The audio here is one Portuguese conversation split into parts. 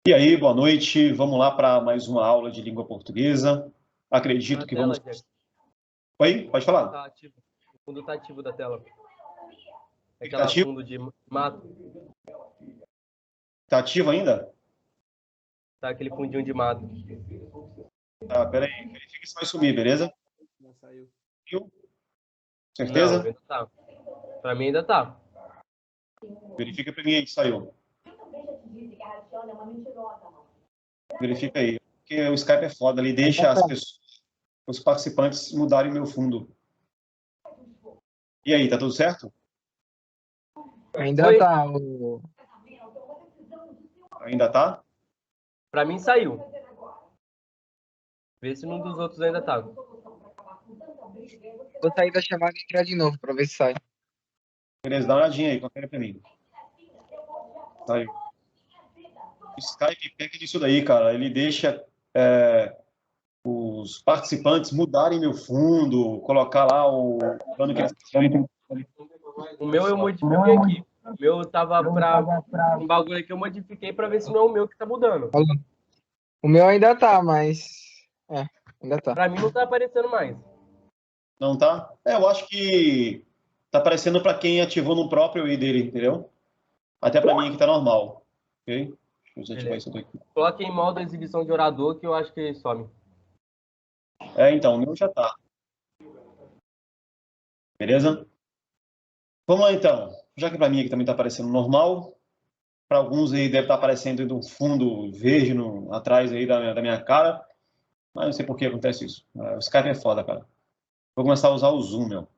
E aí, boa noite. Vamos lá para mais uma aula de língua portuguesa. Acredito Na que tela, vamos. Jack. Oi, pode falar. Tá ativo. O fundo tá ativo da tela. Aquela Ativo? fundo de mato. Tá ativo ainda? Tá aquele fundinho de mato. Tá, peraí. Verifica se vai sumir, beleza? Não saiu. Viu? Não, Certeza? ainda tá. Pra mim ainda tá. Verifica para mim aí que saiu. Verifica aí. Porque o Skype é foda, ele deixa as pessoas, os participantes mudarem meu fundo. E aí, tá tudo certo? Ainda Oi? tá. Ainda tá? Pra mim saiu. Vê se num dos outros ainda tá. Vou sair da chamada e entrar de novo pra ver se sai. Beleza, dá uma olhadinha aí, confere para mim. Tá aí. O Skype pega isso daí, cara. Ele deixa os participantes mudarem meu fundo, colocar lá o plano que eles querem. O meu eu modifiquei aqui. O meu tava pra um bagulho aqui, eu modifiquei pra ver se não é o meu que tá mudando. O meu ainda tá, mas. Ainda tá. Pra mim não tá aparecendo mais. Não tá? Eu acho que tá aparecendo para quem ativou no próprio ID dele, entendeu? Até para mim aqui tá normal. Ok? Deixa eu desativar isso daqui. Coloque em modo exibição de orador que eu acho que some. Então, o meu já tá. Beleza? Vamos lá então. Já que para mim aqui também tá aparecendo normal, para alguns aí deve estar aparecendo um fundo verde atrás aí da minha cara, mas não sei por que acontece isso. O Skype é foda, cara. Vou começar a usar o Zoom, meu.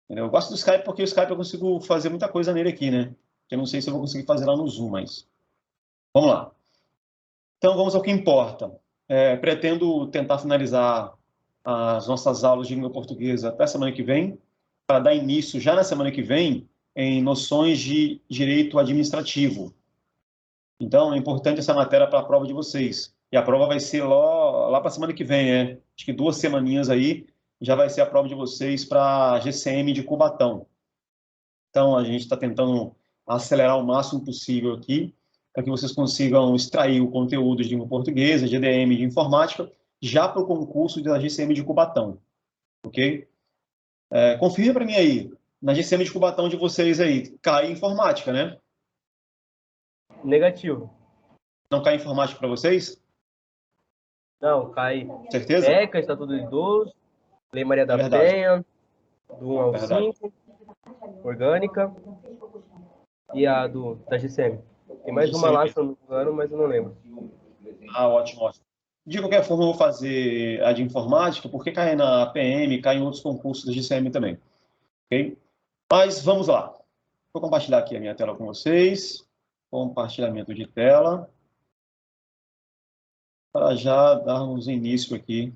Entendeu? Eu gosto do Skype porque o Skype eu consigo fazer muita coisa nele aqui, né? Eu não sei se eu vou conseguir fazer lá no Zoom, mas... Vamos lá. Então, vamos ao que importa. Pretendo tentar finalizar as nossas aulas de língua portuguesa até a semana que vem, para dar início já na semana que vem em noções de direito administrativo. Então, é importante essa matéria para a prova de vocês. E a prova vai ser lá para a semana que vem, Acho que 2 semaninhas aí já vai ser a prova de vocês para a GCM de Cubatão. Então, a gente está tentando acelerar o máximo possível aqui, para que vocês consigam extrair o conteúdo de língua portuguesa, de EDM, de informática, já para o concurso da GCM de Cubatão. Ok? Confirme para mim aí, na GCM de Cubatão de vocês aí, cai informática, né? Negativo. Não cai informática para vocês? Não, cai. Certeza? ECA, Estatuto do Idoso, Lei Maria da verdade. Penha, do 1 ao Verdade. 5, orgânica e a da GCM. Tem mais uma lá, se eu não me engano, mas eu não lembro. Ótimo, ótimo. De qualquer forma, eu vou fazer a de informática, porque cai na PM, cai em outros concursos da GCM também. Ok? Mas vamos lá. Vou compartilhar aqui a minha tela com vocês. Compartilhamento de tela. Para já darmos início aqui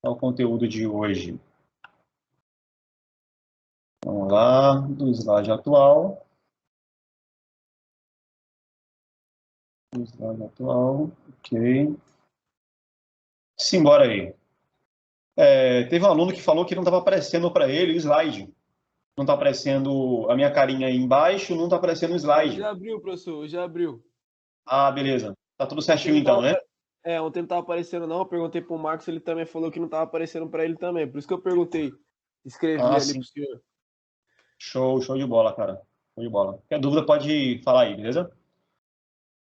ao conteúdo de hoje. Vamos lá, do slide atual. Do slide atual, ok. Simbora aí. Teve um aluno que falou que não estava aparecendo para ele o slide. Não está aparecendo a minha carinha aí embaixo, não está aparecendo o slide. Já abriu, professor, já abriu. Beleza. Tá tudo certinho então, né? Ontem não tava aparecendo não, eu perguntei pro Marcos, ele também falou que não tava aparecendo para ele também, por isso que eu perguntei. Escrevi ali Sim. pro senhor. Show de bola, cara. Show de bola. Qualquer dúvida pode falar aí, beleza?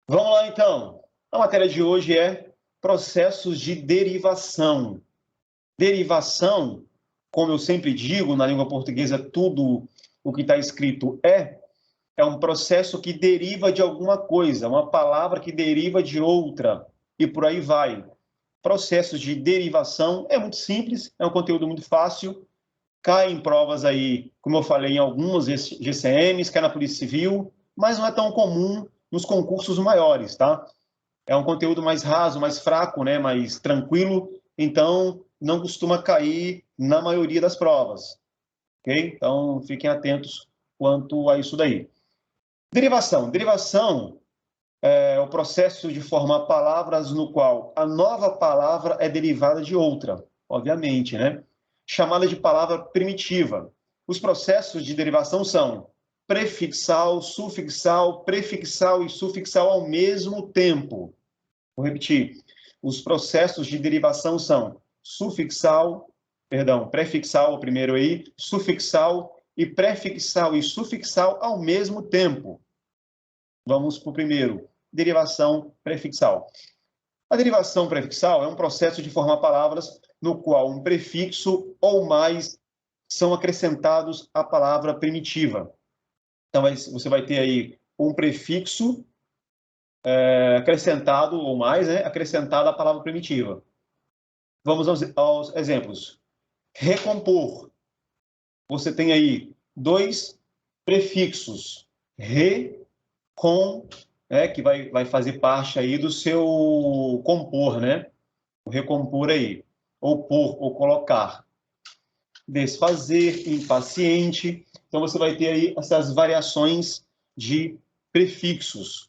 Vamos lá então. A matéria de hoje é processos de derivação. Derivação, como eu sempre digo, na língua portuguesa, tudo o que está escrito é um processo que deriva de alguma coisa, uma palavra que deriva de outra, e por aí vai. Processos de derivação é muito simples, é um conteúdo muito fácil, cai em provas aí, como eu falei, em algumas GCMs, cai na Polícia Civil, mas não é tão comum nos concursos maiores, tá? É um conteúdo mais raso, mais fraco, né? Mais tranquilo, então não costuma cair na maioria das provas, ok? Então fiquem atentos quanto a isso daí. Derivação. Derivação é o processo de formar palavras no qual a nova palavra é derivada de outra, obviamente, né? Chamada de palavra primitiva. Os processos de derivação são prefixal, sufixal, prefixal e sufixal ao mesmo tempo. Vou repetir. Os processos de derivação são prefixal, o primeiro aí, sufixal e prefixal e sufixal ao mesmo tempo. Vamos para o primeiro, derivação prefixal. A derivação prefixal é um processo de formar palavras no qual um prefixo ou mais são acrescentados à palavra primitiva. Então, você vai ter aí um prefixo acrescentado ou mais, né, acrescentado à palavra primitiva. Vamos aos exemplos. Recompor. Você tem aí dois prefixos, re, com, que vai fazer parte aí do seu compor, né? O recompor aí, ou pôr, ou colocar. Desfazer, impaciente. Então, você vai ter aí essas variações de prefixos.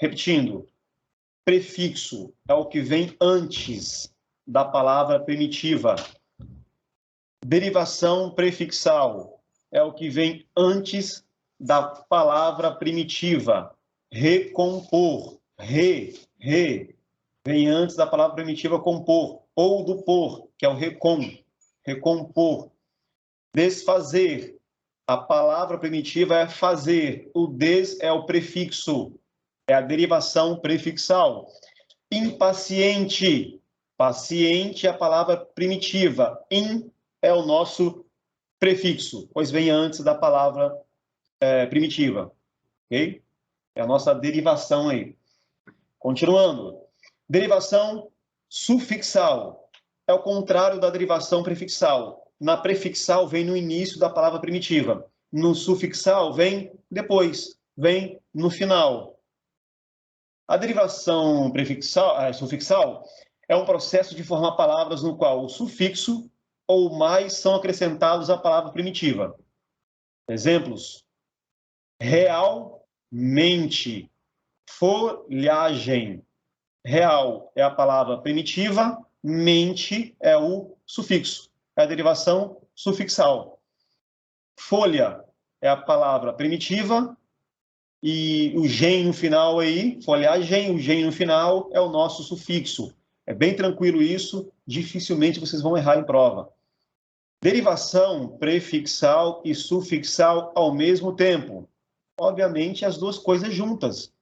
Repetindo, prefixo é o que vem antes da palavra primitiva. Derivação prefixal é o que vem antes da palavra primitiva. Recompor, vem antes da palavra primitiva compor, ou do por, que é o recompor. Desfazer, a palavra primitiva é fazer, o des é o prefixo, é a derivação prefixal. Impaciente, paciente é a palavra primitiva, é o nosso prefixo, pois vem antes da palavra primitiva, ok? É a nossa derivação aí. Continuando. Derivação sufixal. É o contrário da derivação prefixal. Na prefixal vem no início da palavra primitiva. No sufixal vem depois, vem no final. A derivação sufixal é um processo de formar palavras no qual o sufixo ou mais são acrescentados à palavra primitiva. Exemplos. Realmente, folhagem. Real é a palavra primitiva, mente é o sufixo, é a derivação sufixal. Folha é a palavra primitiva e o gen no final aí, folhagem, o gen no final é o nosso sufixo. É bem tranquilo isso, dificilmente vocês vão errar em prova. Derivação prefixal e sufixal ao mesmo tempo. Obviamente, as duas coisas juntas.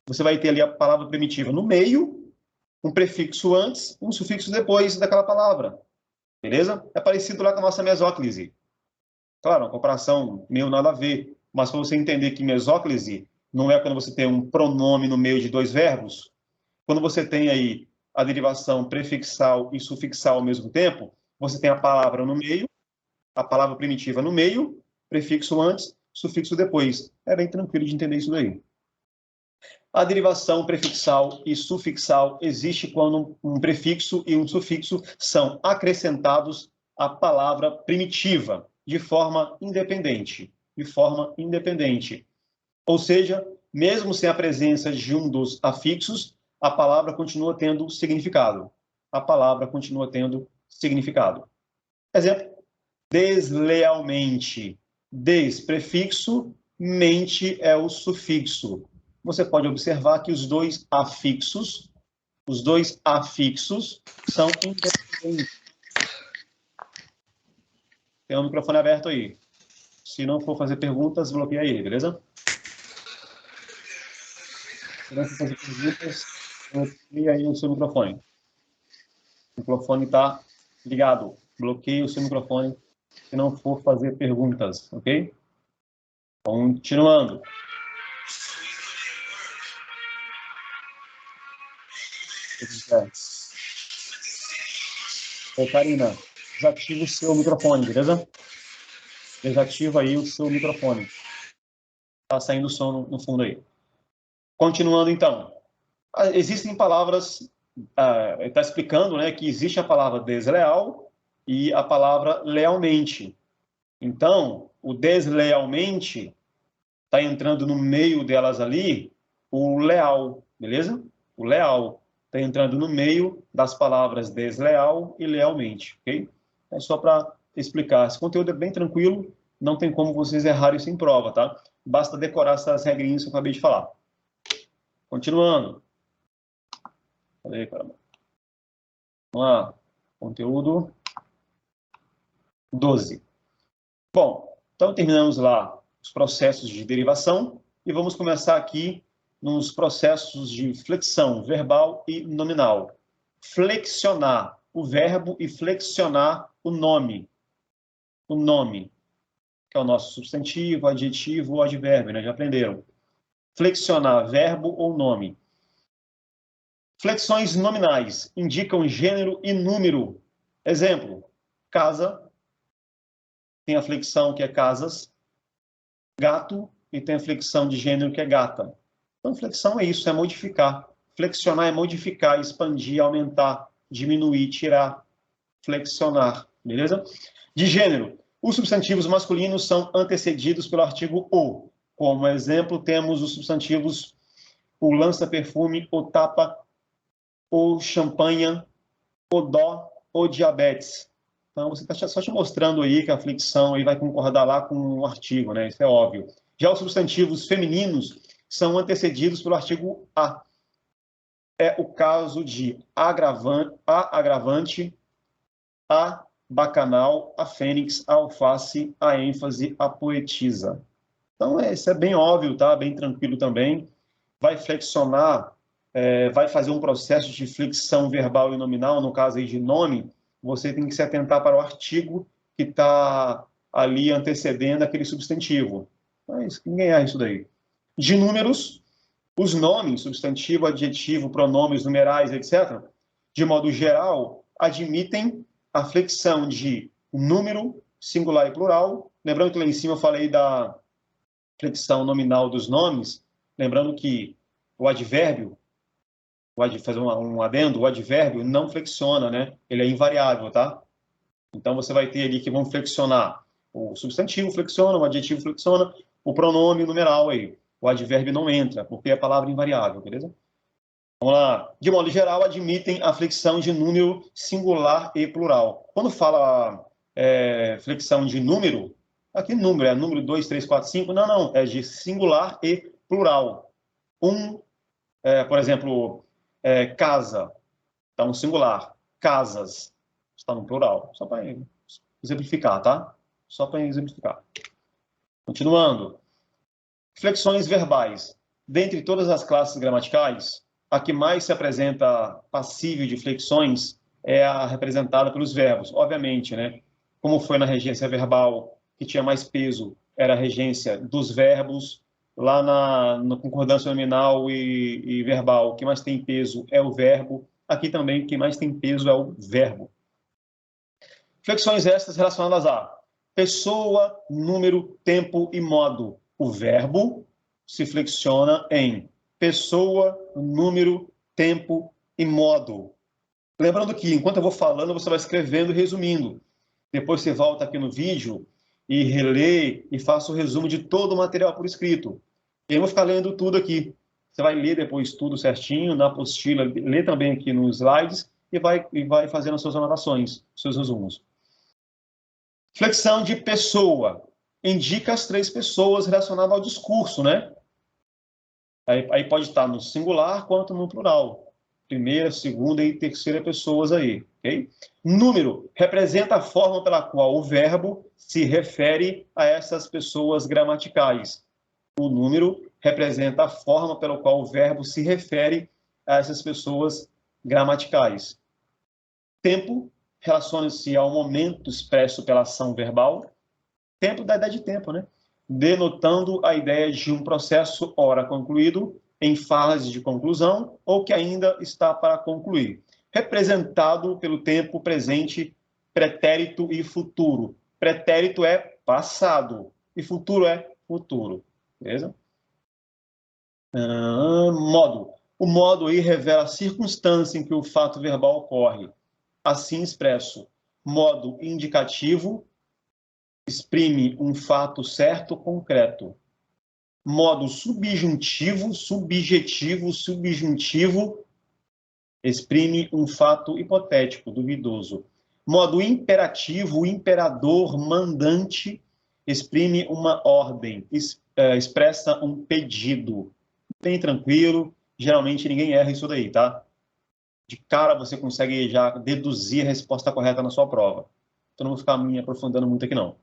Você vai ter ali a palavra primitiva no meio, um prefixo antes, um sufixo depois daquela palavra. Beleza? É parecido lá com a nossa mesóclise. Claro, uma comparação meio nada a ver, mas para você entender que mesóclise não é quando você tem um pronome no meio de dois verbos. Quando você tem aí a derivação prefixal e sufixal ao mesmo tempo, você tem a palavra no meio, a palavra primitiva no meio, prefixo antes, sufixo depois. É bem tranquilo de entender isso daí. A derivação prefixal e sufixal existe quando um prefixo e um sufixo são acrescentados à palavra primitiva, de forma independente. Ou seja, mesmo sem a presença de um dos afixos, a palavra continua tendo significado. Exemplo, deslealmente. Des, prefixo, mente é o sufixo. Você pode observar que os dois afixos são independentes. Tem o microfone aberto aí. Se não for fazer perguntas, bloqueia aí, beleza? Se não for fazer perguntas, bloqueia aí o seu microfone. O microfone está ligado. Bloqueia o seu microfone se não for fazer perguntas, ok? Continuando. Karina, desativa o seu microfone, beleza? Desativa aí o seu microfone. Tá saindo som no fundo aí. Continuando, então. Existem palavras... Está explicando, né, que existe a palavra desleal e a palavra lealmente. Então, o deslealmente está entrando no meio delas ali o leal, beleza? O leal está entrando no meio das palavras desleal e lealmente, ok? É só para explicar. Esse conteúdo é bem tranquilo, não tem como vocês errarem isso em prova, tá? Basta decorar essas regrinhas que eu acabei de falar. Continuando. Cadê, caramba? Vamos lá. Conteúdo 12. Bom, então terminamos lá os processos de derivação e vamos começar aqui nos processos de flexão verbal e nominal. Flexionar o verbo e flexionar o nome. O nome, que é o nosso substantivo, adjetivo ou advérbio, né? Já aprenderam. Flexionar verbo ou nome. Flexões nominais indicam gênero e número. Exemplo, casa, tem a flexão que é casas. Gato, e tem a flexão de gênero que é gata. Então, flexão é isso, é modificar. Flexionar é modificar, expandir, aumentar, diminuir, tirar. Flexionar, beleza? De gênero, os substantivos masculinos são antecedidos pelo artigo o. Como exemplo, temos os substantivos o lança-perfume, o tapa, o champanhe, o dó, o diabetes. Então, você está só te mostrando aí que a flexão aí vai concordar lá com o artigo, né? Isso é óbvio. Já os substantivos femininos são antecedidos pelo artigo a. É o caso de a agravante, a bacanal, a fênix, a alface, a ênfase, a poetisa. Então, isso é bem óbvio, tá? Bem tranquilo também. Vai flexionar, vai fazer um processo de flexão verbal e nominal, no caso aí de nome, você tem que se atentar para o artigo que está ali antecedendo aquele substantivo. Mas ninguém erra isso daí. De números, os nomes, substantivo, adjetivo, pronomes, numerais, etc., de modo geral, admitem a flexão de número, singular e plural. Lembrando que lá em cima eu falei da flexão nominal dos nomes, lembrando que o advérbio, fazer um adendo, o advérbio não flexiona, né? Ele é invariável, tá? Então, você vai ter ali que vão flexionar o substantivo flexiona, o adjetivo flexiona, o pronome numeral aí. O advérbio não entra, porque é a palavra invariável, beleza? Vamos lá. De modo geral, admitem a flexão de número singular e plural. Quando fala flexão de número, aqui número é número 2, 3, 4, 5, não, é de singular e plural. Por exemplo, casa, está no singular. Casas, está no plural. Só para exemplificar, tá? Só para exemplificar. Continuando. Flexões verbais. Dentre todas as classes gramaticais, a que mais se apresenta passível de flexões é a representada pelos verbos. Obviamente, né? Como foi na regência verbal, que tinha mais peso, era a regência dos verbos. Lá na concordância nominal e verbal, o que mais tem peso é o verbo. Aqui também, o que mais tem peso é o verbo. Flexões estas relacionadas a pessoa, número, tempo e modo. O verbo se flexiona em pessoa, número, tempo e modo. Lembrando que, enquanto eu vou falando, você vai escrevendo e resumindo. Depois você volta aqui no vídeo e relê e faça o resumo de todo o material por escrito. Eu vou ficar lendo tudo aqui. Você vai ler depois tudo certinho na apostila, lê também aqui nos slides e vai fazendo as suas anotações, seus resumos. Flexão de pessoa. Indica as 3 pessoas relacionadas ao discurso, né? Aí pode estar no singular quanto no plural. Primeira, segunda e terceira pessoas aí, ok? Número representa a forma pela qual o verbo se refere a essas pessoas gramaticais. O número representa a forma pela qual o verbo se refere a essas pessoas gramaticais. Tempo relaciona-se ao momento expresso pela ação verbal. Tempo da ideia de tempo, né? Denotando a ideia de um processo ora concluído, em fase de conclusão, ou que ainda está para concluir. Representado pelo tempo presente, pretérito e futuro. Pretérito é passado e futuro é futuro. Beleza? Modo. O modo aí revela a circunstância em que o fato verbal ocorre. Assim expresso, modo indicativo, exprime um fato certo, concreto. Modo subjuntivo, subjuntivo, exprime um fato hipotético, duvidoso. Modo imperativo, imperador, mandante, exprime uma ordem, expressa um pedido. Bem tranquilo, geralmente ninguém erra isso daí, tá? De cara você consegue já deduzir a resposta correta na sua prova. Então não vou ficar me aprofundando muito aqui não.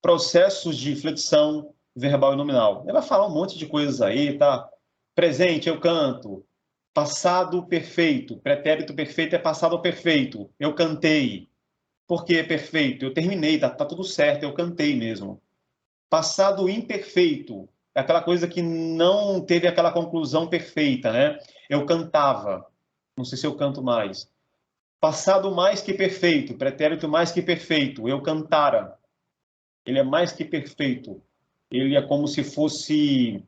Processos de flexão verbal e nominal. Ele vai falar um monte de coisas aí, tá? Presente, eu canto. Passado perfeito. Pretérito perfeito é passado perfeito. Eu cantei. Por que perfeito? Eu terminei, tá tudo certo, eu cantei mesmo. Passado imperfeito. É aquela coisa que não teve aquela conclusão perfeita, né? Eu cantava. Não sei se eu canto mais. Passado mais que perfeito. Pretérito mais que perfeito. Eu cantara. Ele é mais que perfeito. Ele é como se fosse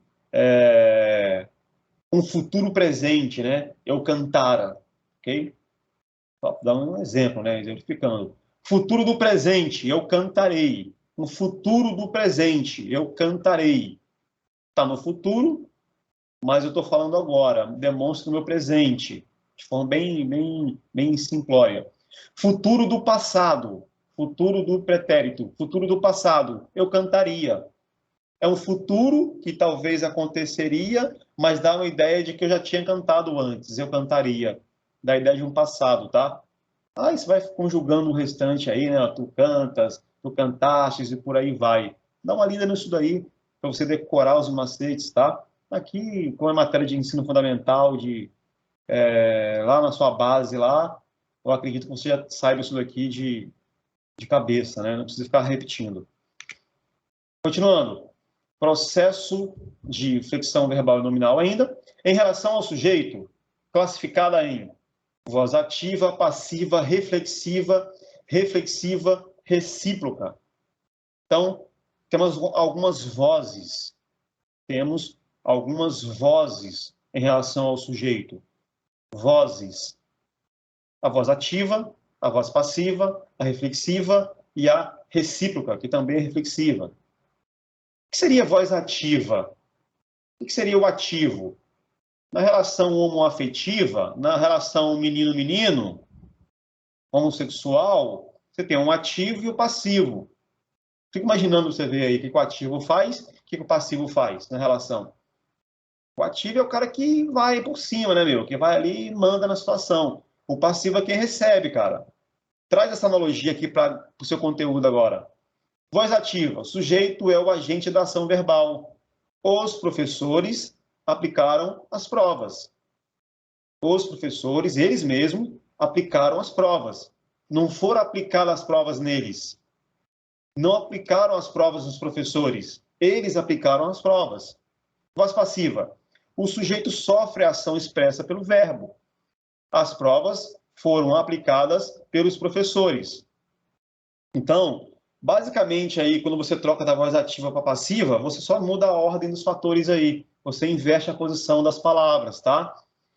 um futuro presente, né? Eu cantara, ok? Só dar um exemplo, né? Exemplificando. Futuro do presente, eu cantarei. No futuro do presente, eu cantarei. Está no futuro, mas eu estou falando agora. Demonstra o meu presente, de forma bem simplória. Futuro do passado, futuro do pretérito, futuro do passado, eu cantaria. É um futuro que talvez aconteceria, mas dá uma ideia de que eu já tinha cantado antes, eu cantaria. Dá a ideia de um passado, tá? Aí você vai conjugando o restante aí, né? Tu cantas, tu cantastes e por aí vai. Dá uma lida nisso daí, para você decorar os macetes, tá? Aqui, como é matéria de ensino fundamental, lá na sua base lá, eu acredito que você já saiba isso daqui de cabeça, né? Não precisa ficar repetindo. Continuando. Processo de flexão verbal e nominal ainda. Em relação ao sujeito, classificada em voz ativa, passiva, reflexiva, recíproca. Então, temos algumas vozes. Temos algumas vozes em relação ao sujeito. Vozes. A voz ativa, a voz passiva, a reflexiva e a recíproca, que também é reflexiva. O que seria voz ativa? O que seria o ativo? Na relação homoafetiva, na relação menino-menino, homossexual, você tem um ativo e o passivo. Fica imaginando você ver aí o que o ativo faz, o que o passivo faz na relação. O ativo é o cara que vai por cima, né, meu? Que vai ali e manda na situação. O passivo é quem recebe, cara. Traz essa analogia aqui para o seu conteúdo agora. Voz ativa. O sujeito é o agente da ação verbal. Os professores aplicaram as provas. Os professores, eles mesmos, aplicaram as provas. Não foram aplicadas as provas neles. Não aplicaram as provas nos professores. Eles aplicaram as provas. Voz passiva. O sujeito sofre a ação expressa pelo verbo. As provas foram aplicadas pelos professores. Então, basicamente, aí, quando você troca da voz ativa para passiva, você só muda a ordem dos fatores aí. Você inverte a posição das palavras, tá?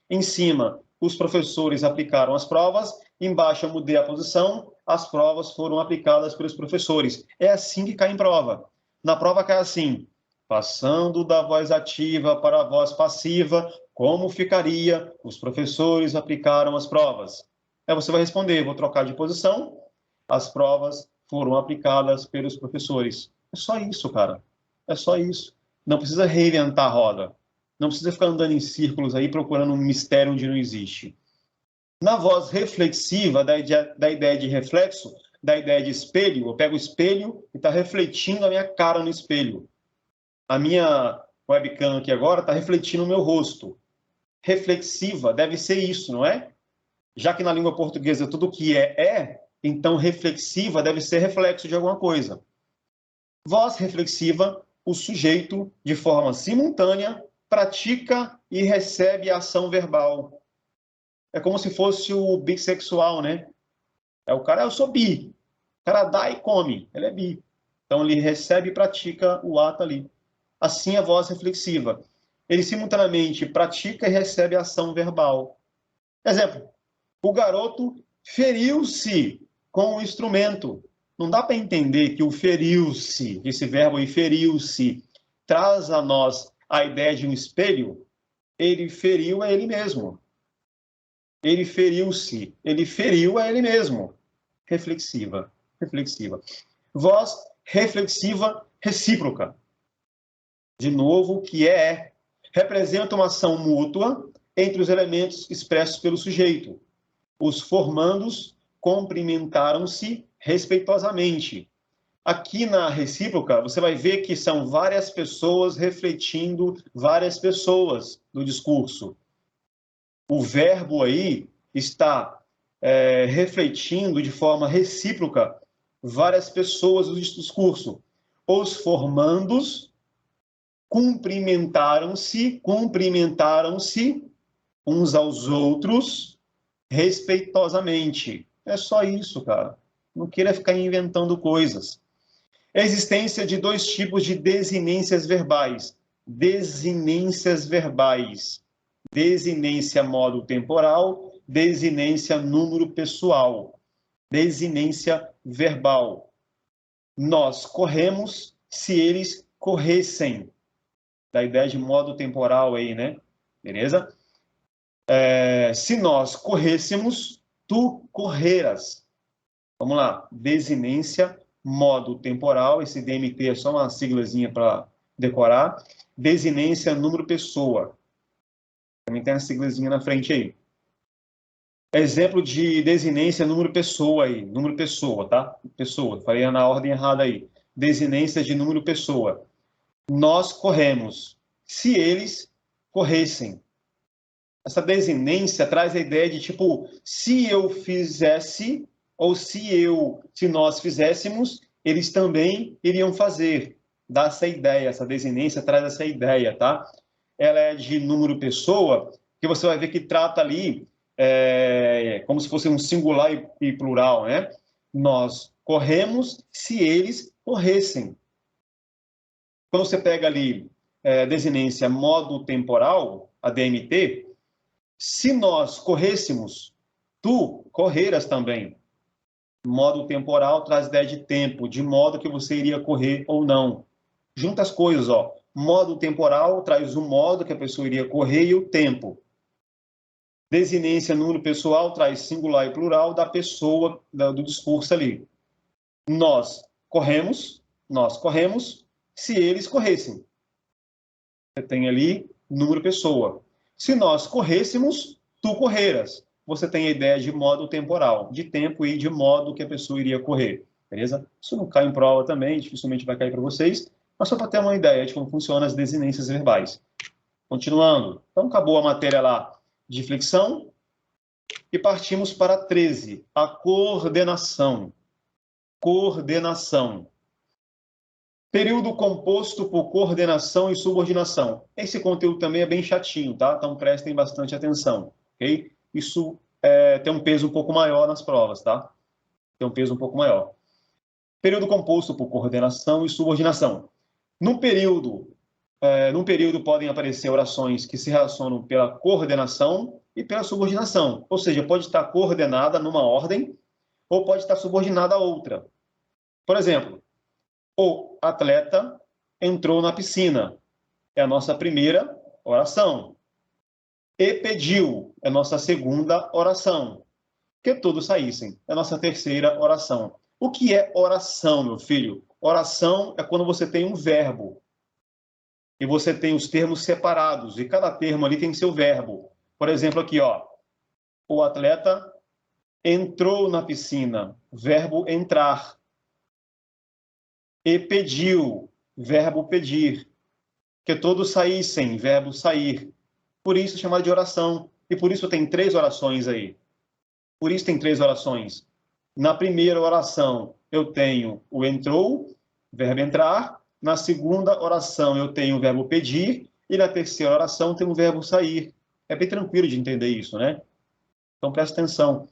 Em cima, os professores aplicaram as provas. Embaixo, eu mudei a posição. As provas foram aplicadas pelos professores. É assim que cai em prova. Na prova cai assim: passando da voz ativa para a voz passiva, como ficaria? Os professores aplicaram as provas. Aí você vai responder: vou trocar de posição. As provas foram aplicadas pelos professores. É só isso, cara. É só isso. Não precisa reinventar a roda. Não precisa ficar andando em círculos aí procurando um mistério onde não existe. Na voz reflexiva, da ideia de reflexo, da ideia de espelho, eu pego o espelho e está refletindo a minha cara no espelho. A minha webcam aqui agora está refletindo o meu rosto. Reflexiva deve ser isso, não é? Já que na língua portuguesa tudo que é, então reflexiva deve ser reflexo de alguma coisa. Voz reflexiva, o sujeito, de forma simultânea, pratica e recebe a ação verbal. É como se fosse o bissexual, né? É o cara, eu sou bi. O cara dá e come, ele é bi. Então ele recebe e pratica o ato ali. Assim a voz reflexiva. Ele simultaneamente pratica e recebe a ação verbal. Exemplo, o garoto feriu-se com o instrumento. Não dá para entender que o feriu-se, esse verbo aí, feriu-se, traz a nós a ideia de um espelho. Ele feriu a ele mesmo. Ele feriu-se, ele feriu a ele mesmo. Reflexiva, reflexiva. Voz reflexiva recíproca. De novo, que é representa uma ação mútua entre os elementos expressos pelo sujeito. Os formandos cumprimentaram-se respeitosamente. Aqui na recíproca, você vai ver que são várias pessoas refletindo várias pessoas no discurso. O verbo aí está refletindo de forma recíproca várias pessoas no discurso. Os formandos cumprimentaram-se uns aos outros respeitosamente. É só isso, cara. Não queira ficar inventando coisas. Existência de dois tipos de desinências verbais. Desinências verbais. Desinência modo temporal, desinência número pessoal. Desinência verbal. Nós corremos se eles corressem. Da ideia de modo temporal aí, né? Beleza? Se nós corrêssemos, tu correras. Vamos lá. Desinência, modo temporal. Esse DMT é só uma siglazinha para decorar. Desinência, número, pessoa. Também tem a siglazinha na frente aí. Exemplo de desinência, número, pessoa aí. Número, pessoa, tá? Pessoa. Falei na ordem errada aí. Desinência de número, pessoa. Nós corremos se eles corressem. Essa desinência traz a ideia de, tipo, se eu fizesse, ou se nós fizéssemos, eles também iriam fazer. Dá essa ideia, essa desinência traz essa ideia, tá? Ela é de número pessoa, que você vai ver que trata ali como se fosse um singular e plural, né? Nós corremos se eles corressem. Quando você pega ali desinência modo temporal, a DMT, se nós corrêssemos, tu correras também. Modo temporal traz ideia de tempo, de modo que você iria correr ou não. Junta as coisas, ó. Modo temporal traz o modo que a pessoa iria correr e o tempo. Desinência número pessoal traz singular e plural da pessoa, do discurso ali. Nós corremos se eles corressem. Você tem ali número pessoa. Se nós corrêssemos, tu correras. Você tem a ideia de modo temporal, de tempo e de modo que a pessoa iria correr. Beleza? Isso não cai em prova também, dificilmente vai cair para vocês, mas só para ter uma ideia de como funcionam as desinências verbais. Continuando. Então, acabou a matéria lá de flexão e partimos para 13, a coordenação. Coordenação. Período composto por coordenação e subordinação. Esse conteúdo também é bem chatinho, tá? Então prestem bastante atenção, ok? Isso tem um peso um pouco maior nas provas, tá? Tem um peso um pouco maior. Período composto por coordenação e subordinação. Num período podem aparecer orações que se relacionam pela coordenação e pela subordinação. Ou seja, pode estar coordenada numa ordem ou pode estar subordinada a outra. Por exemplo, o atleta entrou na piscina. É a nossa primeira oração. E pediu. É a nossa segunda oração. Que todos saíssem. É a nossa terceira oração. O que é oração, meu filho? Oração é quando você tem um verbo. E você tem os termos separados. E cada termo ali tem seu verbo. Por exemplo, aqui, ó. O atleta entrou na piscina. Verbo entrar. E pediu, verbo pedir. Que todos saíssem, verbo sair. Por isso é chamado de oração. E por isso tem 3 orações aí. Por isso tem 3 orações. Na primeira oração, eu tenho o entrou, verbo entrar. Na segunda oração, eu tenho o verbo pedir. E na terceira oração, tem o verbo sair. É bem tranquilo de entender isso, né? Então, presta atenção.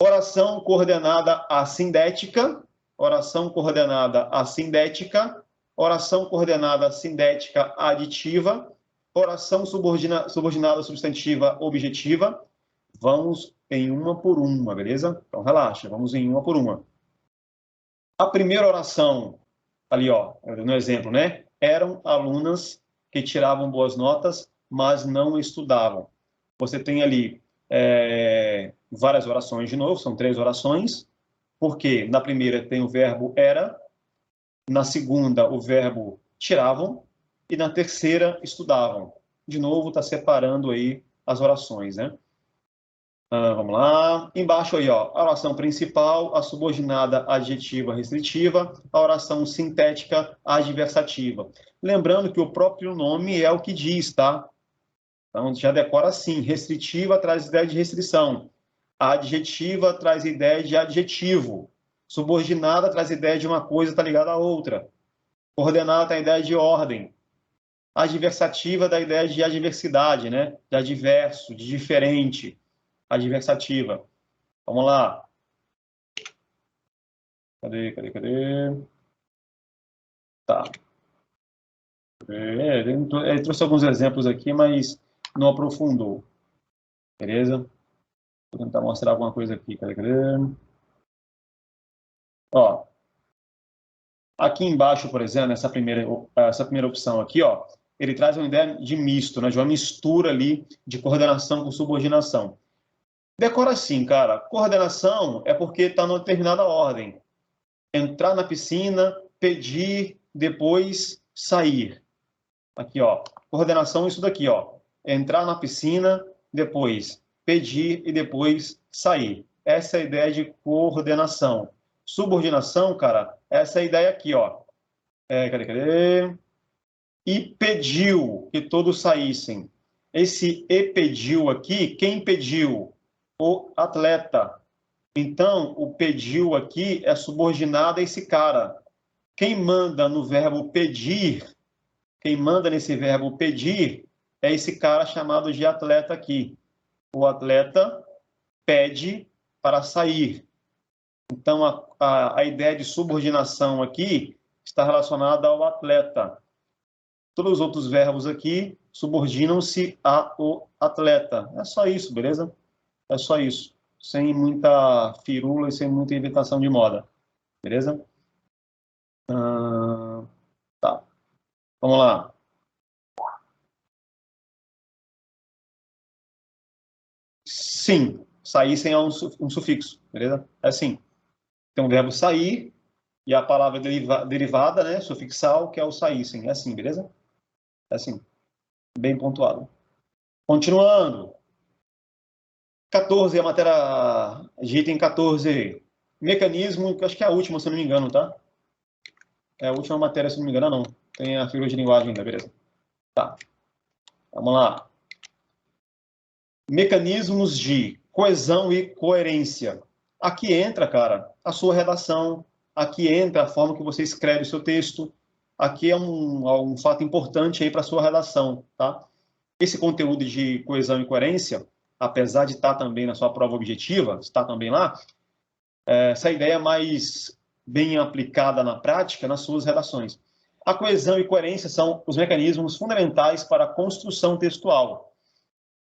Oração coordenada assindética. Oração coordenada assindética, oração coordenada assindética aditiva, oração subordinada substantiva objetiva. Vamos em uma por uma, beleza? Então, relaxa, vamos em uma por uma. A primeira oração, ali, ó, no exemplo, né? Eram alunas que tiravam boas notas, mas não estudavam. Você tem ali várias orações de novo, são 3 orações. Porque na primeira tem o verbo era, Na segunda, o verbo tiravam. E na terceira, estudavam. De novo, está separando aí as orações, né? Vamos lá. Embaixo aí, ó, a oração principal, a subordinada adjetiva restritiva, a oração sintética adversativa. Lembrando que o próprio nome é o que diz, tá? Então, já decora assim. Restritiva traz ideia de restrição. A adjetiva traz ideia de adjetivo. Subordinada traz ideia de uma coisa estar ligada à outra. Coordenada tem a ideia de ordem. Adversativa dá a ideia de adversidade, né? De adverso, de diferente. Adversativa. Vamos lá. Cadê? Tá. Ele trouxe alguns exemplos aqui, mas não aprofundou. Beleza? Vou tentar mostrar alguma coisa aqui. Cadê? Ó. Aqui embaixo, por exemplo, essa primeira opção aqui, ó, ele traz uma ideia de misto, né? De uma mistura ali de coordenação com subordinação. Decora assim, cara. Coordenação é porque está numa determinada ordem. Entrar na piscina, pedir, depois sair. Aqui, ó. Coordenação, isso daqui, ó. Entrar na piscina, depois pedir e depois sair. Essa é a ideia de coordenação. Subordinação, cara, essa é a ideia aqui, ó. Cadê? E pediu que todos saíssem. Esse e pediu aqui, quem pediu? O atleta. Então, o pediu aqui é subordinado a esse cara. Quem manda no verbo pedir, quem manda nesse verbo pedir, é esse cara chamado de atleta aqui. O atleta pede para sair. Então, a ideia de subordinação aqui está relacionada ao atleta. Todos os outros verbos aqui subordinam-se ao atleta. É só isso, beleza? É só isso. Sem muita firula e sem muita inventação de moda. Beleza? Tá. Vamos lá. Sim. Sair sem um sufixo. Beleza? É assim. Tem o verbo sair e a palavra derivada, né? Sufixal, que é o saíssem. É assim, beleza? É assim. Bem pontuado. Continuando. 14, a matéria de item 14. Mecanismo, que acho que é a última, se eu não me engano, tá? É a última matéria, se não me engano, não. Tem a figura de linguagem ainda, beleza? Tá. Vamos lá. Mecanismos de coesão e coerência. Aqui entra, cara, a sua redação. Aqui entra a forma que você escreve o seu texto. Aqui é um fato importante aí para a sua redação, tá? Esse conteúdo de coesão e coerência, apesar de estar também na sua prova objetiva, está também lá, essa ideia é mais bem aplicada na prática nas suas redações. A coesão e coerência são os mecanismos fundamentais para a construção textual.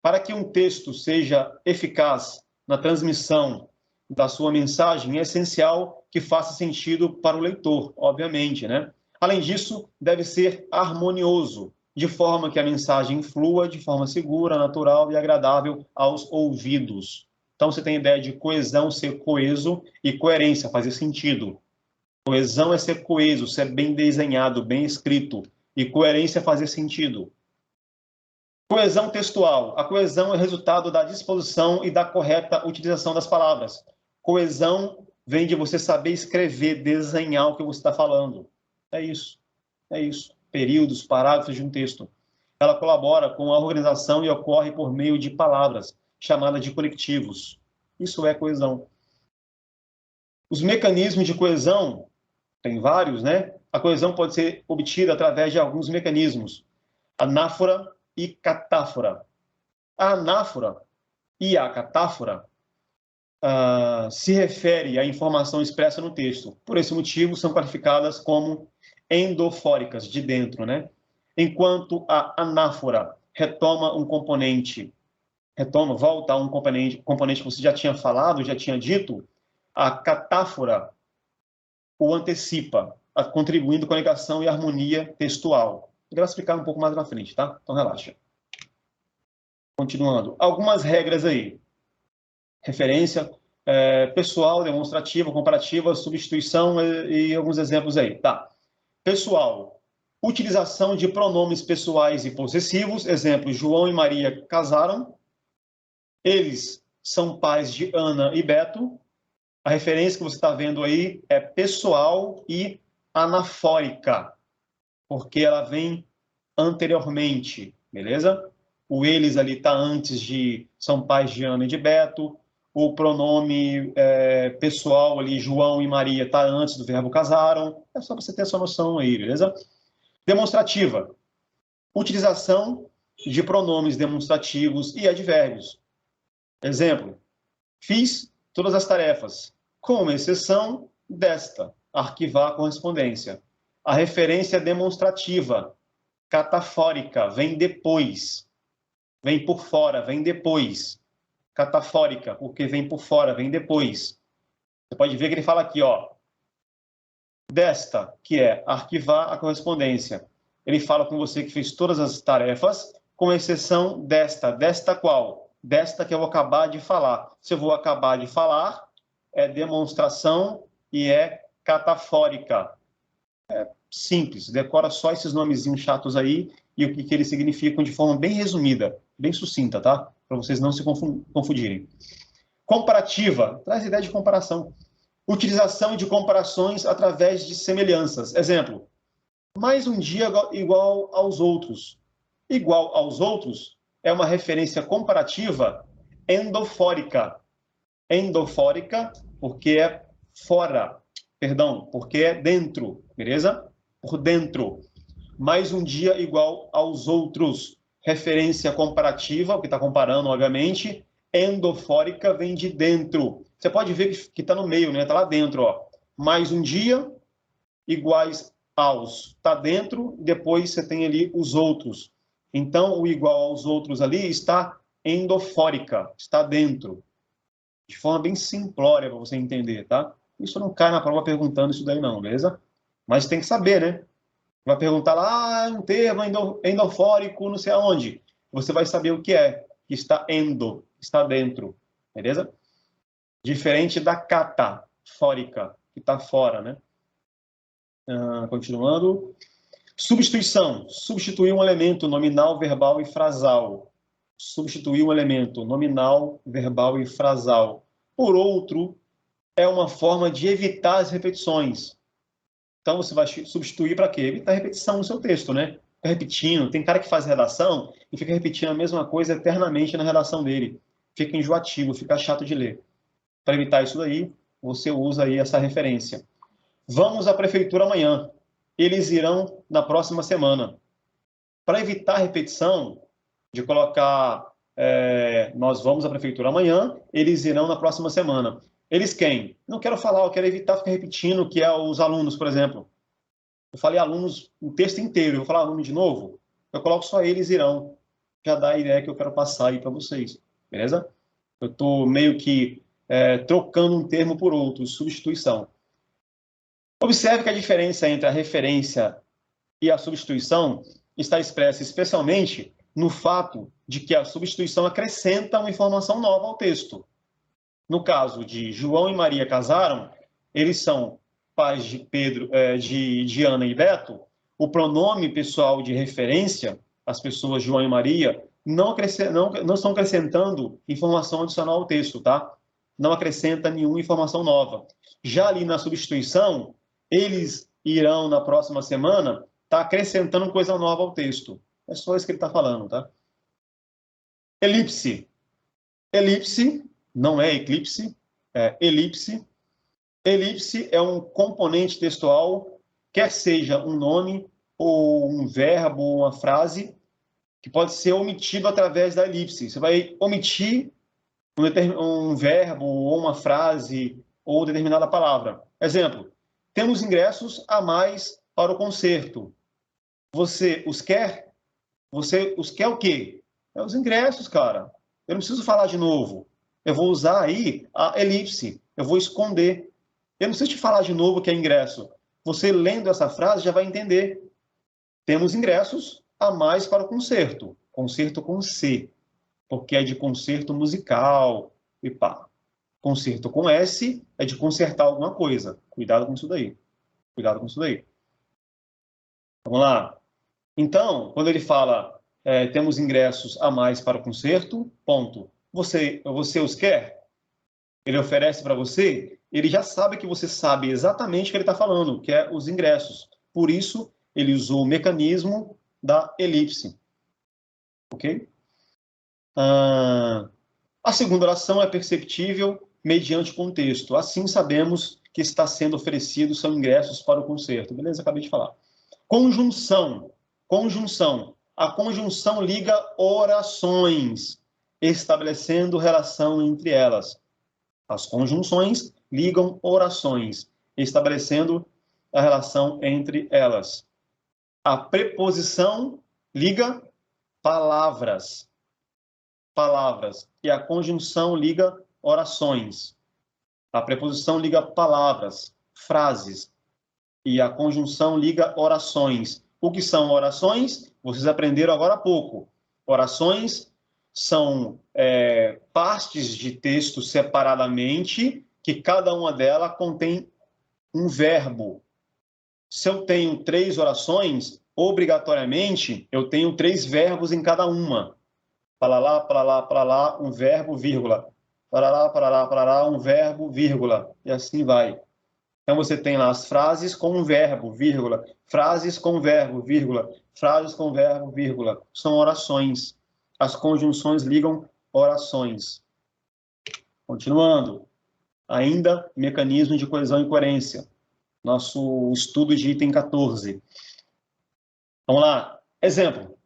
Para que um texto seja eficaz na transmissão da sua mensagem, é essencial que faça sentido para o leitor, obviamente, né? Além disso, deve ser harmonioso, de forma que a mensagem flua de forma segura, natural e agradável aos ouvidos. Então, você tem a ideia de coesão, ser coeso, e coerência, fazer sentido. Coesão é ser coeso, ser bem desenhado, bem escrito. E coerência é fazer sentido. Coesão textual. A coesão é resultado da disposição e da correta utilização das palavras. Coesão vem de você saber escrever, desenhar o que você está falando. É isso. É isso. Períodos, parágrafos de um texto. Ela colabora com a organização e ocorre por meio de palavras, chamadas de conectivos. Isso é coesão. Os mecanismos de coesão, tem vários, né? A coesão pode ser obtida através de alguns mecanismos. Anáfora e catáfora. A anáfora e a catáfora se refere à informação expressa no texto. Por esse motivo, são qualificadas como endofóricas, de dentro, né? Enquanto a anáfora volta a um componente que você já tinha falado, já tinha dito, a catáfora o antecipa, contribuindo com a ligação e harmonia textual. Eu vou explicar um pouco mais na frente, tá? Então, relaxa. Continuando. Algumas regras aí. Referência, pessoal, demonstrativa, comparativa, substituição e alguns exemplos aí. Tá. pessoal. Utilização de pronomes pessoais e possessivos. Exemplo, João e Maria casaram. Eles são pais de Ana e Beto. A referência que você está vendo aí é pessoal e anafórica, porque ela vem anteriormente, beleza? O eles ali está antes de são pais de Ana e de Beto. O pronome pessoal ali, João e Maria, está antes do verbo casaram. É só para você ter essa noção aí, beleza? Demonstrativa. Utilização de pronomes demonstrativos e advérbios. Exemplo, fiz todas as tarefas, com exceção desta, arquivar a correspondência. A referência demonstrativa, catafórica, vem depois. Vem por fora, vem depois. Catafórica, porque vem por fora, vem depois. Você pode ver que ele fala aqui, ó, desta, que é arquivar a correspondência. Ele fala com você que fez todas as tarefas, com exceção desta. Desta qual? Desta que eu vou acabar de falar. Se eu vou acabar de falar, é demonstração e é catafórica. É simples, decora só esses nomezinhos chatos aí e o que eles significam de forma bem resumida, bem sucinta, tá? Para vocês não se confundirem. Comparativa, traz ideia de comparação. Utilização de comparações através de semelhanças. Exemplo, mais um dia igual aos outros. Igual aos outros é uma referência comparativa endofórica. Endofórica, porque é fora. Perdão, porque é dentro, beleza? Por dentro. Mais um dia igual aos outros. Referência comparativa, o que está comparando, obviamente. Endofórica vem de dentro. Você pode ver que está no meio, né? Está lá dentro, ó. Mais um dia iguais aos. Está dentro, depois você tem ali os outros. Então, o igual aos outros ali está endofórica, está dentro. De forma bem simplória para você entender, tá? Isso não cai na prova perguntando isso daí não, beleza? Mas tem que saber, né? Vai perguntar lá, um termo endofórico, não sei aonde. Você vai saber o que é. Que está endo, está dentro, beleza? Diferente da catafórica, que está fora, né? Continuando. Substituição. Substituir um elemento nominal, verbal e frasal. Substituir um elemento nominal, verbal e frasal por outro é uma forma de evitar as repetições. Então, você vai substituir para quê? Evitar repetição no seu texto, né? Fica repetindo. Tem cara que faz redação e fica repetindo a mesma coisa eternamente na redação dele. Fica enjoativo, fica chato de ler. Para evitar isso daí, você usa aí essa referência. Vamos à prefeitura amanhã. Eles irão na próxima semana. Para evitar repetição, de colocar nós vamos à prefeitura amanhã, eles irão na próxima semana. Eles quem? Não quero falar, eu quero evitar ficar repetindo que é os alunos, por exemplo. Eu falei alunos o texto inteiro, eu vou falar aluno de novo, eu coloco só eles irão. Já dá a ideia que eu quero passar aí para vocês, beleza? Eu estou meio que trocando um termo por outro, substituição. Observe que a diferença entre a referência e a substituição está expressa especialmente no fato de que a substituição acrescenta uma informação nova ao texto. No caso de João e Maria casaram, eles são pais de Pedro, de Ana e Beto. O pronome pessoal de referência, as pessoas João e Maria, não estão acrescentando informação adicional ao texto, tá? Não acrescenta nenhuma informação nova. Já ali na substituição, eles irão na próxima semana, está acrescentando coisa nova ao texto. É só isso que ele está falando, tá? Elipse. Elipse não é eclipse, é elipse. Elipse é um componente textual, quer seja um nome, ou um verbo, ou uma frase, que pode ser omitido através da elipse. Você vai omitir um verbo, ou uma frase, ou determinada palavra. Exemplo, temos ingressos a mais para o concerto. Você os quer? Você os quer o quê? É os ingressos, cara. Eu não preciso falar de novo. Eu vou usar aí a elipse. Eu vou esconder. Eu não preciso te falar de novo que é ingresso. Você lendo essa frase já vai entender. Temos ingressos a mais para o concerto. Concerto com C. Porque é de concerto musical. E pá. Concerto com S é de consertar alguma coisa. Cuidado com isso daí. Cuidado com isso daí. Vamos lá. Então, quando ele fala temos ingressos a mais para o concerto, ponto. Você os quer? Ele oferece para você, ele já sabe que você sabe exatamente o que ele está falando, que é os ingressos. Por isso, ele usou o mecanismo da elipse. Ok? A segunda oração é perceptível mediante o contexto. Assim, sabemos que está sendo oferecido são ingressos para o concerto. Beleza? Acabei de falar. Conjunção. Conjunção. A conjunção liga orações, estabelecendo relação entre elas. As conjunções ligam orações, estabelecendo a relação entre elas. A preposição liga palavras. Palavras. E a conjunção liga orações. A preposição liga palavras, frases. E a conjunção liga orações. O que são orações? Vocês aprenderam agora há pouco. Orações são partes de texto separadamente, que cada uma delas contém um verbo. Se eu tenho 3 orações, obrigatoriamente, eu tenho 3 verbos em cada uma. Para lá, um verbo, vírgula. Para lá, um verbo, vírgula. E assim vai. Então, você tem lá as frases com um verbo, vírgula. Frases com verbo, vírgula. Frases com verbo, vírgula. São orações. As conjunções ligam orações. Continuando. Ainda, mecanismo de coesão e coerência. Nosso estudo de item 14. Vamos lá. Exemplo.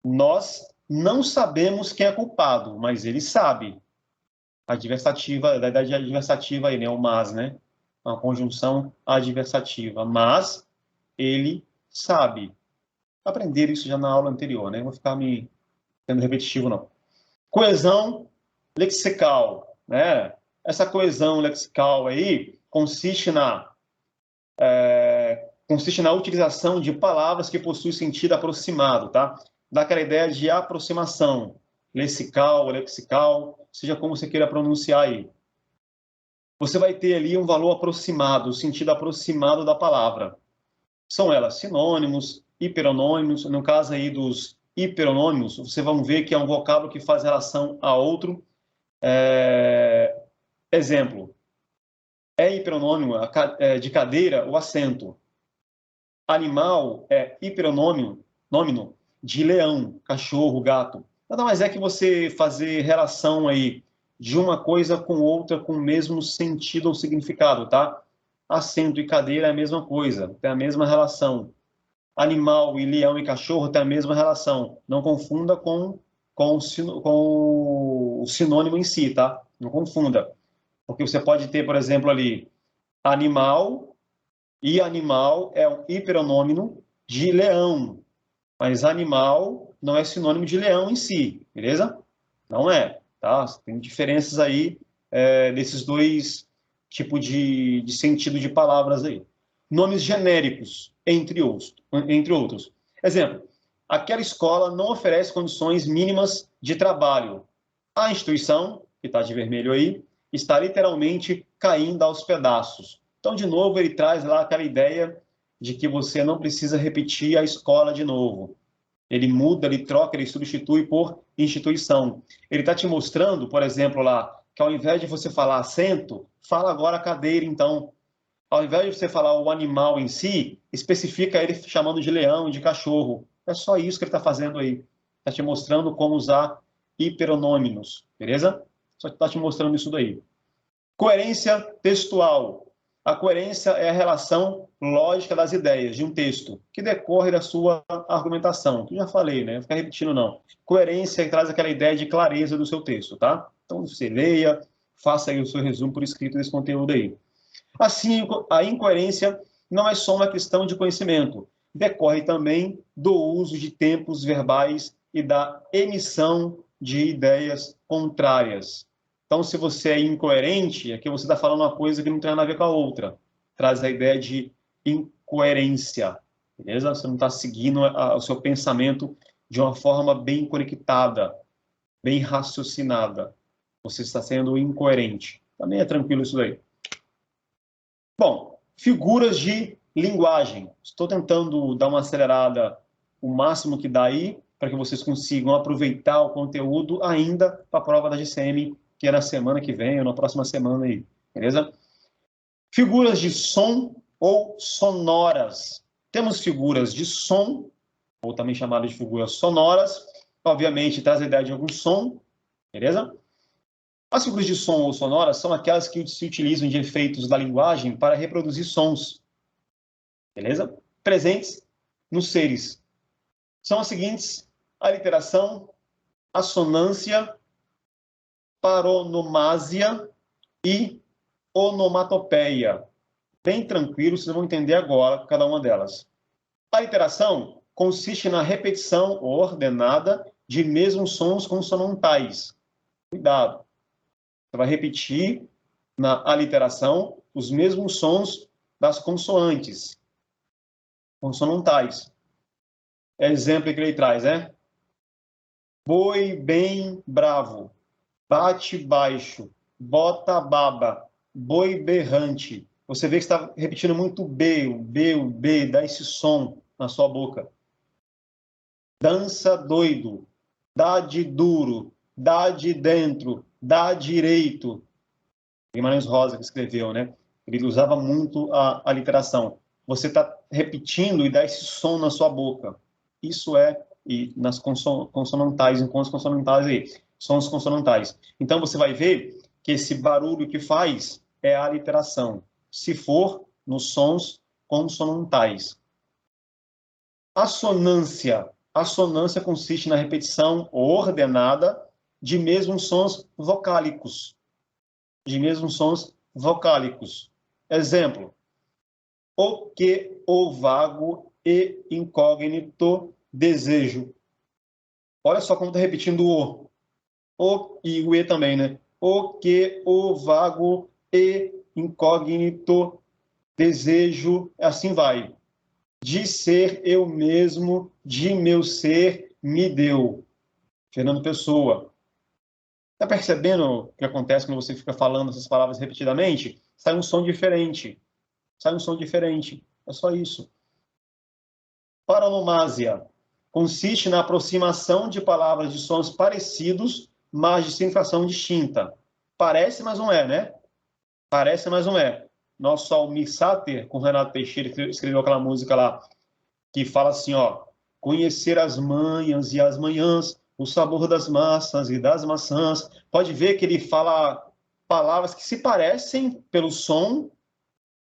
Nós não sabemos quem é culpado, mas ele sabe. Adversativa, da idade adversativa aí, né? O mas, né? Uma conjunção adversativa. Mas ele sabe. Aprender isso já na aula anterior, né? Não vou ficar me sendo repetitivo, não. Coesão lexical, né? Essa coesão lexical aí consiste na utilização de palavras que possuem sentido aproximado, tá? Daquela ideia de aproximação, lexical, seja como você queira pronunciar aí. Você vai ter ali um valor aproximado, o sentido aproximado da palavra. São elas sinônimos, hiperonômimos. No caso aí dos hiperonômimos, vocês vão ver que é um vocábulo que faz relação a outro. Exemplo. É hiperonômimo de cadeira o assento. Animal é hiperonômino de leão, cachorro, gato. Nada mais é que você fazer relação aí de uma coisa com outra com o mesmo sentido ou significado, tá? Assento e cadeira é a mesma coisa, tem a mesma relação. Animal e leão e cachorro tem a mesma relação. Não confunda com o sinônimo em si, tá? Não confunda. Porque você pode ter, por exemplo, ali, animal, e animal é um hiperonômino de leão. Mas animal não é sinônimo de leão em si, beleza? Não é, tá? Tem diferenças aí desses dois tipos de sentido de palavras aí. Nomes genéricos, entre outros. Exemplo, aquela escola não oferece condições mínimas de trabalho. A instituição, que está de vermelho aí, está literalmente caindo aos pedaços. Então, de novo, ele traz lá aquela ideia de que você não precisa repetir a escola de novo. Ele muda, ele troca, ele substitui por instituição. Ele está te mostrando, por exemplo, lá, que ao invés de você falar assento, fala agora cadeira, então. Ao invés de você falar o animal em si, especifica ele chamando de leão e de cachorro. É só isso que ele está fazendo aí. Está te mostrando como usar hiperonômimos, beleza? Só está te mostrando isso daí. Coerência textual. A coerência é a relação lógica das ideias de um texto, que decorre da sua argumentação. Que já falei, né? Não ficar repetindo, não. Coerência traz aquela ideia de clareza do seu texto, tá? Então, você leia, faça aí o seu resumo por escrito desse conteúdo aí. Assim, a incoerência não é só uma questão de conhecimento. Decorre também do uso de tempos verbais e da emissão de ideias contrárias. Então, se você é incoerente, é que você está falando uma coisa que não tem nada a ver com a outra. Traz a ideia de incoerência, beleza? Você não está seguindo o seu pensamento de uma forma bem conectada, bem raciocinada. Você está sendo incoerente. Também é tranquilo isso daí. Bom, figuras de Linguagem. Estou tentando dar uma acelerada o máximo que dá aí, para que vocês consigam aproveitar o conteúdo ainda para a prova da GCM, que é na semana que vem ou na próxima semana aí, beleza? Figuras de som ou sonoras. Temos figuras de som, ou também chamadas de figuras sonoras, obviamente traz a ideia de algum som, beleza? As figuras de som ou sonoras são aquelas que se utilizam de efeitos da linguagem para reproduzir sons, beleza? Presentes nos seres. São as seguintes: aliteração, assonância, paronomásia e onomatopeia. Bem tranquilo, vocês vão entender agora cada uma delas. A aliteração consiste na repetição ordenada de mesmos sons consonantais. Cuidado. Você vai repetir na aliteração os mesmos sons das consoantes consonantais. Exemplo que ele traz, né? Boi bem bravo, bate baixo, bota baba, boi berrante. Você vê que está repetindo muito o B, dá esse som na sua boca. Dança doido, dá de duro, dá de dentro, dá direito. Guimarães Rosa que escreveu, né? Ele usava muito a aliteração. Você está repetindo e dá esse som na sua boca. Isso é, e nas consonantais, encontros consonantais aí, sons consonantais. Então você vai ver que esse barulho que faz é a aliteração, se for nos sons consonantais. Assonância. Assonância consiste na repetição ordenada de mesmos sons vocálicos. De mesmos sons vocálicos. Exemplo: o que, o vago e incógnito desejo. Olha só como está repetindo o e o e também, né? O que, o vago e incógnito desejo, assim vai. De ser eu mesmo, de meu ser me deu. Fernando Pessoa. Está percebendo o que acontece quando você fica falando essas palavras repetidamente? Sai um som diferente. Sai um som diferente. É só isso. Paronomásia. Consiste na aproximação de palavras de sons parecidos, mas de significação distinta. Parece, mas não é, né? Parece, mas não é. Nosso Almir Sater, com Renato Teixeira, escreveu aquela música lá, que fala assim, ó: conhecer as manhãs e as manhãs, o sabor das massas e das maçãs. Pode ver que ele fala palavras que se parecem pelo som,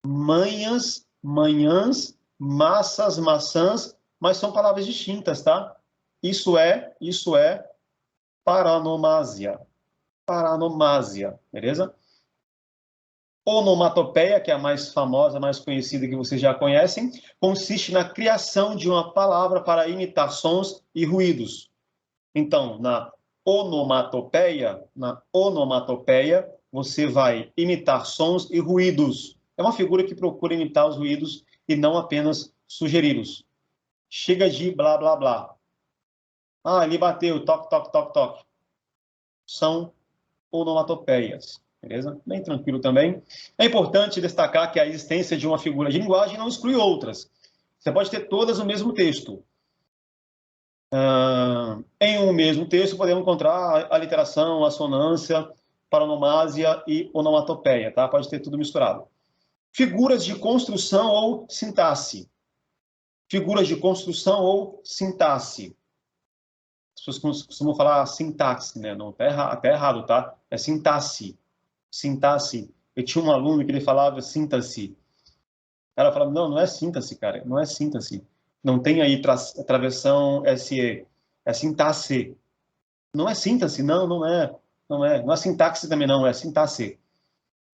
manhãs, manhãs, massas, maçãs, mas são palavras distintas, tá? Isso é paronomásia. Paronomásia, beleza? Onomatopeia, que é a mais famosa, a mais conhecida, que vocês já conhecem, consiste na criação de uma palavra para imitar sons e ruídos. Então, na onomatopeia, você vai imitar sons e ruídos. É uma figura que procura imitar os ruídos e não apenas sugeri-los. Chega de blá, blá, blá. Ah, ele bateu, toque, toque, toque, toque. São onomatopeias. Beleza? Bem tranquilo também. É importante destacar que a existência de uma figura de linguagem não exclui outras. Você pode ter todas no mesmo texto. Em um mesmo texto, podemos encontrar a aliteração, assonância, paronomásia e onomatopeia. Tá? Pode ter tudo misturado. Figuras de construção ou sintaxe. Figuras de construção ou sintaxe. As pessoas costumam falar sintaxe, né? Não, até errado, tá? É sintaxe. Sintaxe. Eu tinha um aluno que ele falava síntese. Ela falava, não é síntese, cara. Não é síntese. Não tem aí travessão SE. É sintaxe. Não é síntese, não é. Não é sintaxe também, não. É sintaxe.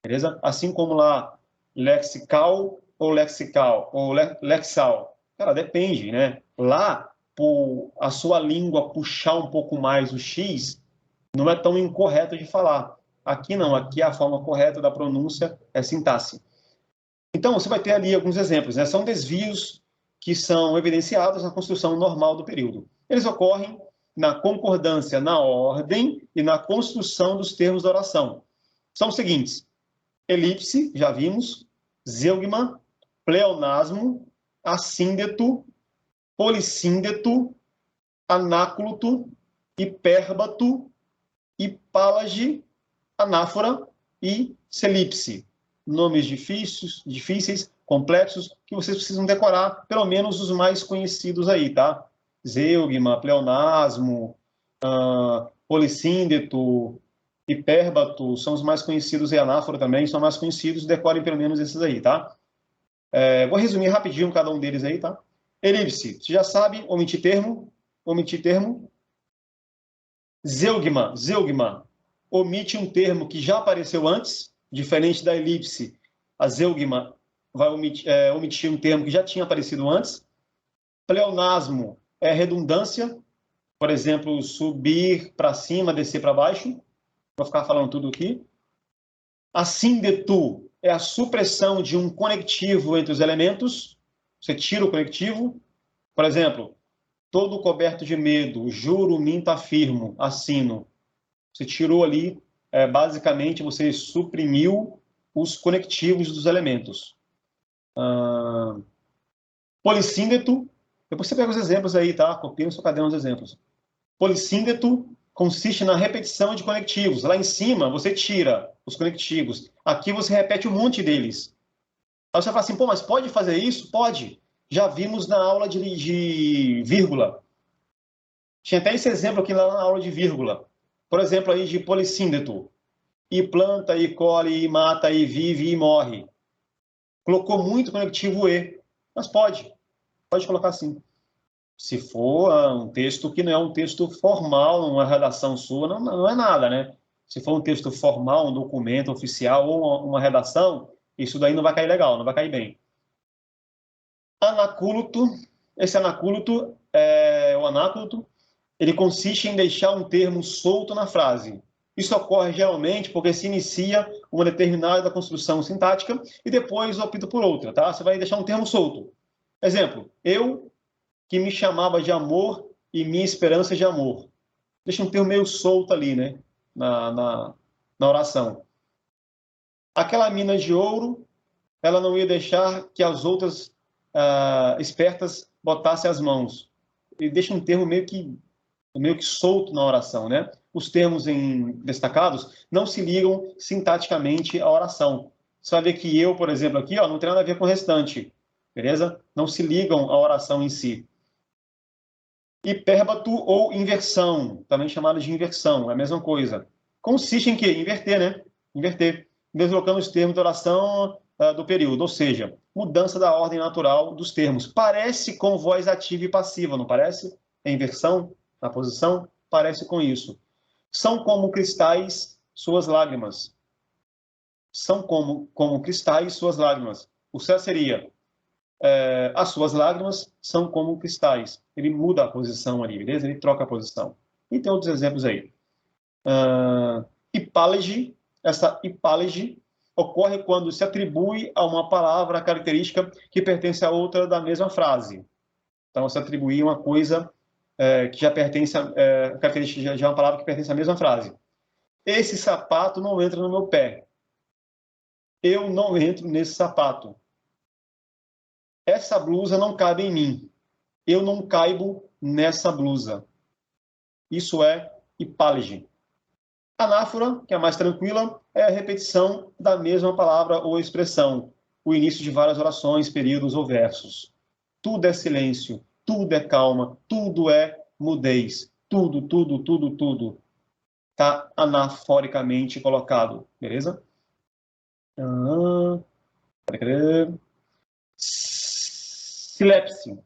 Beleza? Assim como lá, lexical ou lexical, ou lexal. Cara, depende, né? Lá, por a sua língua puxar um pouco mais o X, não é tão incorreto de falar. Aqui não, aqui a forma correta da pronúncia é sintaxe. Então, você vai ter ali alguns exemplos, né? São desvios que são evidenciados na construção normal do período. Eles ocorrem na concordância, na ordem e na construção dos termos da oração. São os seguintes: elipse, já vimos, zeugma, pleonasmo, assíndeto, polissíndeto, anácluto, hipérbato, hipálage, anáfora e celípse. Nomes difíceis, complexos, que vocês precisam decorar, pelo menos os mais conhecidos aí, tá? Zeugma, pleonasmo, polissíndeto, hipérbato, são os mais conhecidos, e anáfora também, são mais conhecidos, decorem pelo menos esses aí, tá? Vou resumir rapidinho cada um deles aí, tá? Elipse, você já sabe, omitir termo. Zeugma, omite um termo que já apareceu antes, diferente da elipse. A zeugma vai omitir um termo que já tinha aparecido antes. Pleonasmo é redundância, por exemplo, subir para cima, descer para baixo. Vou ficar falando tudo aqui. Assíndeto é a supressão de um conectivo entre os elementos. Você tira o conectivo. Por exemplo, todo coberto de medo, juro, minto, afirmo, assino. Você tirou ali, basicamente, você suprimiu os conectivos dos elementos. Polissíndeto, depois você pega os exemplos aí, tá? Copia no seu caderno os exemplos. Polissíndeto consiste na repetição de conectivos. Lá em cima, você tira os conectivos. Aqui você repete um monte deles. Aí você fala assim, pô, mas pode fazer isso? Pode. Já vimos na aula de vírgula. Tinha até esse exemplo aqui lá na aula de vírgula. Por exemplo, aí de polissíndeto. E planta, e colhe, e mata, e vive, e morre. Colocou muito conectivo E. Mas pode colocar assim. Se for um texto que não é um texto formal, uma redação sua, não é nada, né? Se for um texto formal, um documento oficial ou uma redação, isso daí não vai cair legal, não vai cair bem. Anácluto, esse anácluto, o anácluto, ele consiste em deixar um termo solto na frase. Isso ocorre geralmente porque se inicia uma determinada construção sintática e depois opta por outra, tá? Você vai deixar um termo solto. Exemplo, eu que me chamava de amor e minha esperança de amor. Deixa um termo meio solto ali, né? Na oração. Aquela mina de ouro, ela não ia deixar que as outras espertas botassem as mãos. Ele deixa um termo meio que solto na oração, né? Os termos destacados não se ligam sintaticamente à oração. Você vai ver que eu, por exemplo, aqui, não tem nada a ver com o restante, beleza? Não se ligam à oração em si. Hipérbato ou inversão, também chamado de inversão, é a mesma coisa. Consiste em quê? Inverter, né? Inverter. Deslocando os termos da oração do período, ou seja, mudança da ordem natural dos termos. Parece com voz ativa e passiva, não parece? É inversão na posição? Parece com isso. São como cristais suas lágrimas. São como cristais suas lágrimas. O certo seria... as suas lágrimas são como cristais. Ele muda a posição ali, beleza? Ele troca a posição. E tem outros exemplos aí. Hipálage. Essa hipálage ocorre quando se atribui a uma palavra a característica que pertence a outra da mesma frase. Então, se atribuir uma coisa que já pertence a característica de uma palavra que pertence à mesma frase. Esse sapato não entra no meu pé. Eu não entro nesse sapato. Essa blusa não cabe em mim. Eu não caibo nessa blusa. Isso é hipálage. Anáfora, que é mais tranquila, é a repetição da mesma palavra ou expressão, o início de várias orações, períodos ou versos. Tudo é silêncio, tudo é calma, tudo é mudez. Tudo, tudo, tudo, tudo. Está anaforicamente colocado. Beleza? Silepse.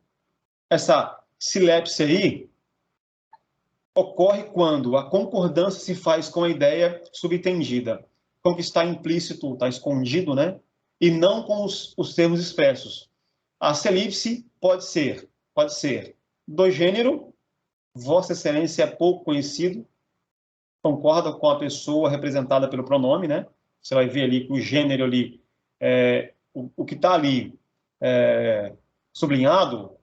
Essa silepse aí ocorre quando a concordância se faz com a ideia subentendida, com o que está implícito, está escondido, né? E não com os termos expressos. A selipse pode ser do gênero, Vossa Excelência é pouco conhecido, concorda com a pessoa representada pelo pronome, né? Você vai ver ali que o gênero ali, o que está ali sublinhado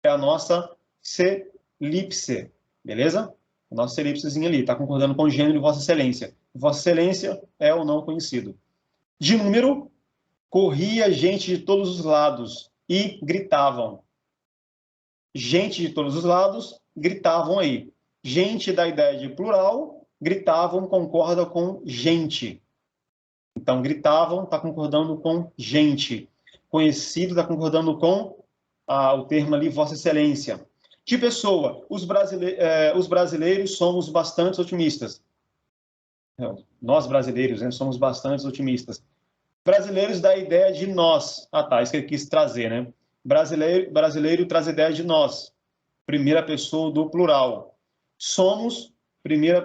é a nossa selipse, beleza? A nossa selipsezinha ali, está concordando com o gênero Vossa Excelência. Vossa Excelência é o não conhecido. De número, Corria gente de todos os lados e gritavam. Gente de todos os lados gritavam aí. Gente da ideia de plural, gritavam, concorda com gente. Então, gritavam, está concordando com gente. Conhecido, está concordando com o termo ali, Vossa Excelência. De pessoa, os brasileiros somos bastante otimistas. Nós brasileiros, né, somos bastante otimistas. Brasileiros dá a ideia de nós. Tá, isso que ele quis trazer, né? Brasileiro traz a ideia de nós. Primeira pessoa do plural. Somos, primeira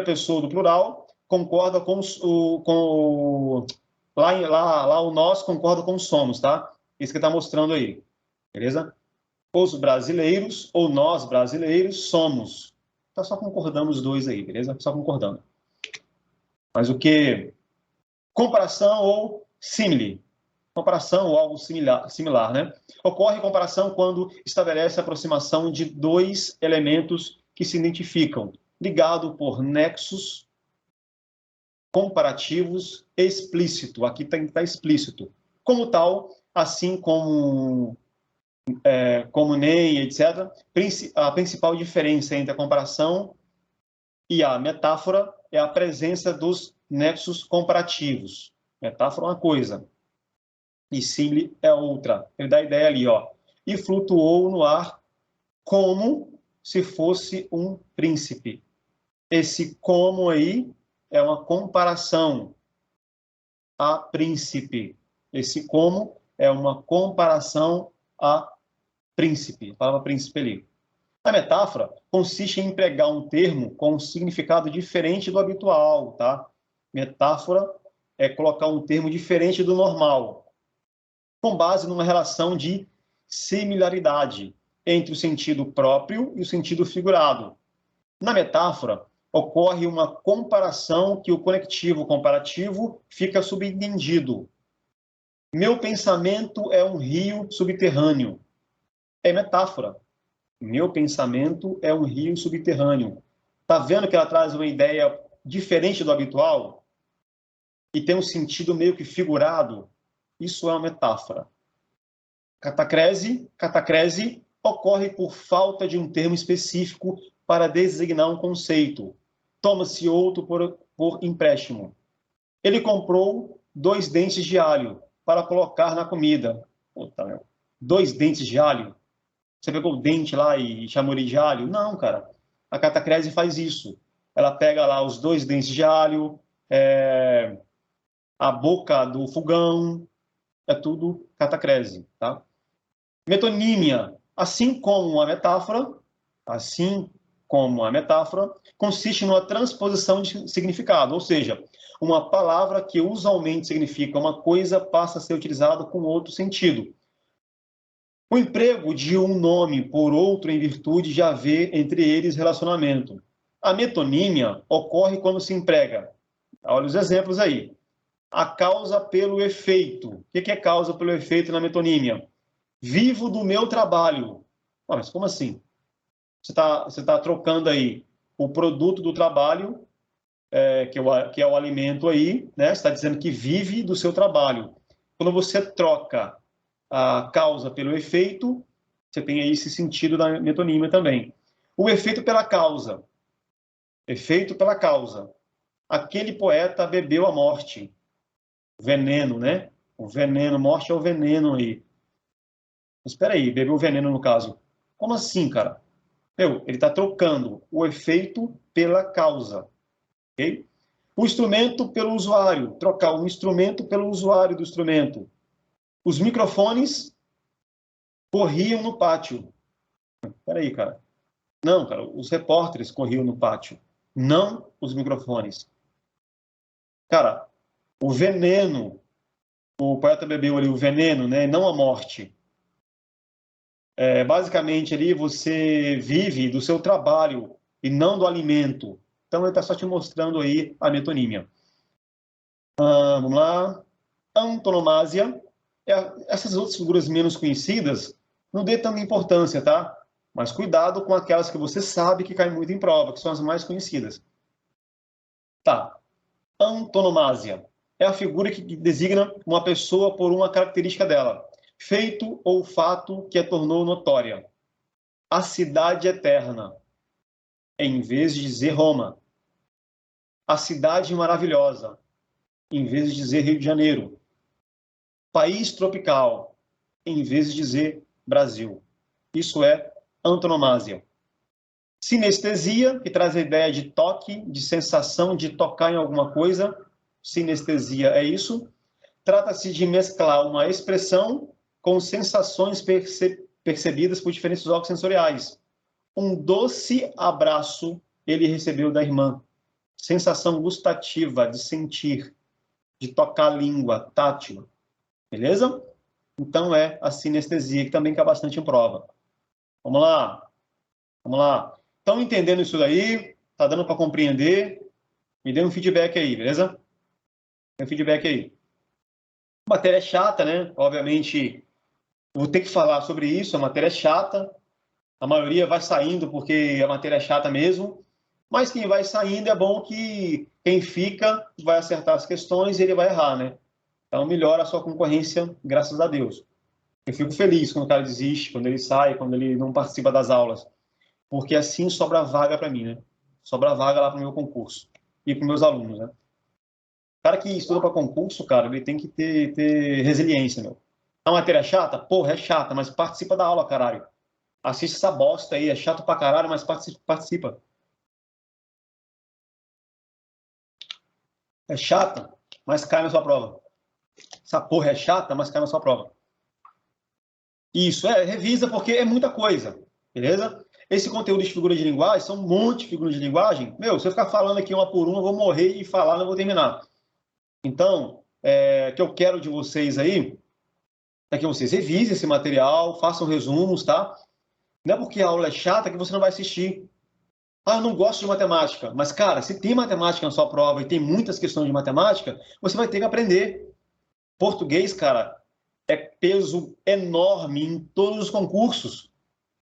pessoa do plural, concorda com lá o nós concorda com somos, tá? Isso que está mostrando aí, beleza? Os brasileiros, ou nós brasileiros, somos. Tá só concordando os dois aí, beleza? Só concordando. Mas o que? Comparação ou simile. Comparação ou algo similar, né? Ocorre comparação quando estabelece a aproximação de dois elementos que se identificam, ligado por nexos comparativos explícito. Aqui está explícito. Como tal, assim como nem, etc., a principal diferença entre a comparação e a metáfora é a presença dos nexos comparativos. Metáfora é uma coisa, e simile é outra. Ele dá a ideia ali, ó. E flutuou no ar como se fosse um príncipe. Esse como aí é uma comparação a príncipe. Esse como é uma comparação a príncipe. A palavra príncipe ali. A metáfora consiste em empregar um termo com um significado diferente do habitual, tá? Metáfora é colocar um termo diferente do normal, com base numa relação de similaridade entre o sentido próprio e o sentido figurado. Na metáfora, ocorre uma comparação que o conectivo comparativo fica subentendido. Meu pensamento é um rio subterrâneo. É metáfora. Meu pensamento é um rio subterrâneo. Tá vendo que ela traz uma ideia diferente do habitual? E tem um sentido meio que figurado? Isso é uma metáfora. Catacrese ocorre por falta de um termo específico para designar um conceito. Toma-se outro por empréstimo. Ele comprou 2 dentes de alho para colocar na comida. Puta, meu. 2 dentes de alho? Você pegou o dente lá e chamou ele de alho? Não, cara. A catacrese faz isso. Ela pega lá os 2 dentes de alho, a boca do fogão, é tudo catacrese, tá? Metonímia, assim como a metáfora, consiste numa transposição de significado, ou seja, uma palavra que usualmente significa uma coisa passa a ser utilizada com outro sentido. O emprego de um nome por outro em virtude de haver entre eles relacionamento. A metonímia ocorre quando se emprega, olha os exemplos aí, a causa pelo efeito. O que é causa pelo efeito na metonímia? Vivo do meu trabalho. Mas como assim? Você tá trocando aí o produto do trabalho, que é o alimento aí, né? Você está dizendo que vive do seu trabalho. Quando você troca a causa pelo efeito, você tem aí esse sentido da metonímia também. O efeito pela causa. Efeito pela causa. Aquele poeta bebeu a morte. Veneno, né? O veneno, morte é o veneno aí. Mas espera aí, bebeu o veneno no caso. Como assim, cara? Ele está trocando o efeito pela causa. Okay? O instrumento pelo usuário. Trocar um instrumento pelo usuário do instrumento. Os microfones corriam no pátio. Espera aí, cara. Não, cara, os repórteres corriam no pátio. Não os microfones. Cara, o veneno, o poeta bebeu ali o veneno, né? Não a morte. Basicamente ali você vive do seu trabalho e não do alimento. Então ele está só te mostrando aí a metonímia. Vamos lá. Antonomasia. Essas outras figuras menos conhecidas não dê tanta importância, tá? Mas cuidado com aquelas que você sabe que caem muito em prova, que são as mais conhecidas. Tá. Antonomasia é a figura que designa uma pessoa por uma característica dela. Feito ou fato que a tornou notória. A cidade eterna, em vez de dizer Roma. A cidade maravilhosa, em vez de dizer Rio de Janeiro. País tropical, em vez de dizer Brasil. Isso é antonomásia. Sinestesia, que traz a ideia de toque, de sensação de tocar em alguma coisa. Sinestesia é isso. Trata-se de mesclar uma expressão com sensações percebidas por diferentes órgãos sensoriais. Um doce abraço ele recebeu da irmã. Sensação gustativa, de sentir, de tocar a língua, tátil. Beleza? Então é a sinestesia, que também cai bastante em prova. Vamos lá. Vamos lá. Estão entendendo isso daí? Tá dando para compreender? Me dê um feedback aí, beleza? Tem um feedback aí. Matéria é chata, né? Obviamente, vou ter que falar sobre isso. A matéria é chata. A maioria vai saindo porque a matéria é chata mesmo. Mas quem vai saindo é bom que quem fica vai acertar as questões e ele vai errar, né? Então melhora a sua concorrência, graças a Deus. Eu fico feliz quando o cara desiste, quando ele sai, quando ele não participa das aulas. Porque assim sobra vaga para mim, né? Sobra vaga lá para o meu concurso. E para os meus alunos, né? O cara que estuda para concurso, cara, ele tem que ter resiliência, meu. A matéria é chata? Porra, é chata, mas participa da aula, caralho. Assiste essa bosta aí, é chato pra caralho, mas participa. É chata, mas cai na sua prova. Essa porra é chata, mas cai na sua prova. Isso, revisa porque é muita coisa, beleza? Esse conteúdo de figura de linguagem, são um monte de figuras de linguagem. Meu, se eu ficar falando aqui uma por uma, eu vou morrer e falar, não vou terminar. Então, o que eu quero de vocês aí é que vocês revisem esse material, façam resumos, tá? Não é porque a aula é chata que você não vai assistir. Ah, eu não gosto de matemática. Mas, cara, se tem matemática na sua prova e tem muitas questões de matemática, você vai ter que aprender. Português, cara, é peso enorme em todos os concursos.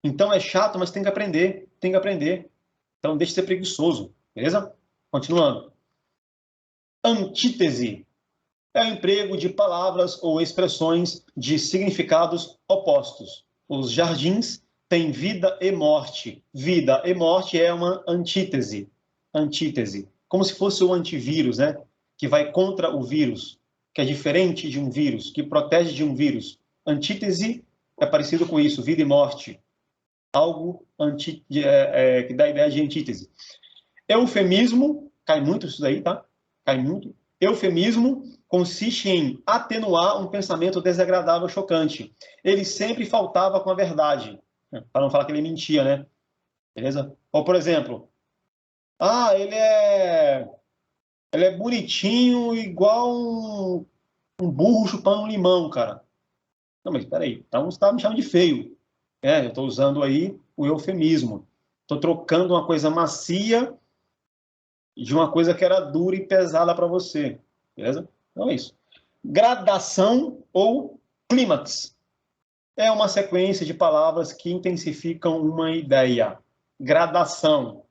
Então é chato, mas tem que aprender. Tem que aprender. Então deixe de ser preguiçoso, beleza? Continuando. Antítese é o emprego de palavras ou expressões de significados opostos. Os jardins têm vida e morte. Vida e morte é uma antítese. Antítese. Como se fosse o antivírus, né? Que vai contra o vírus, que é diferente de um vírus, que protege de um vírus. Antítese é parecido com isso, vida e morte. Algo que dá a ideia de antítese. Eufemismo, cai muito isso daí, tá? Cai muito. Eufemismo consiste em atenuar um pensamento desagradável, chocante. Ele sempre faltava com a verdade, para não falar que ele mentia, né? Beleza? Ou, por exemplo, ele é bonitinho igual um burro chupando um limão, cara. Não, mas peraí, então você está me chamando de feio. Eu estou usando aí o eufemismo. Estou trocando uma coisa macia de uma coisa que era dura e pesada para você. Beleza? Então é isso. Gradação ou clímax é uma sequência de palavras que intensificam uma ideia. Gradação.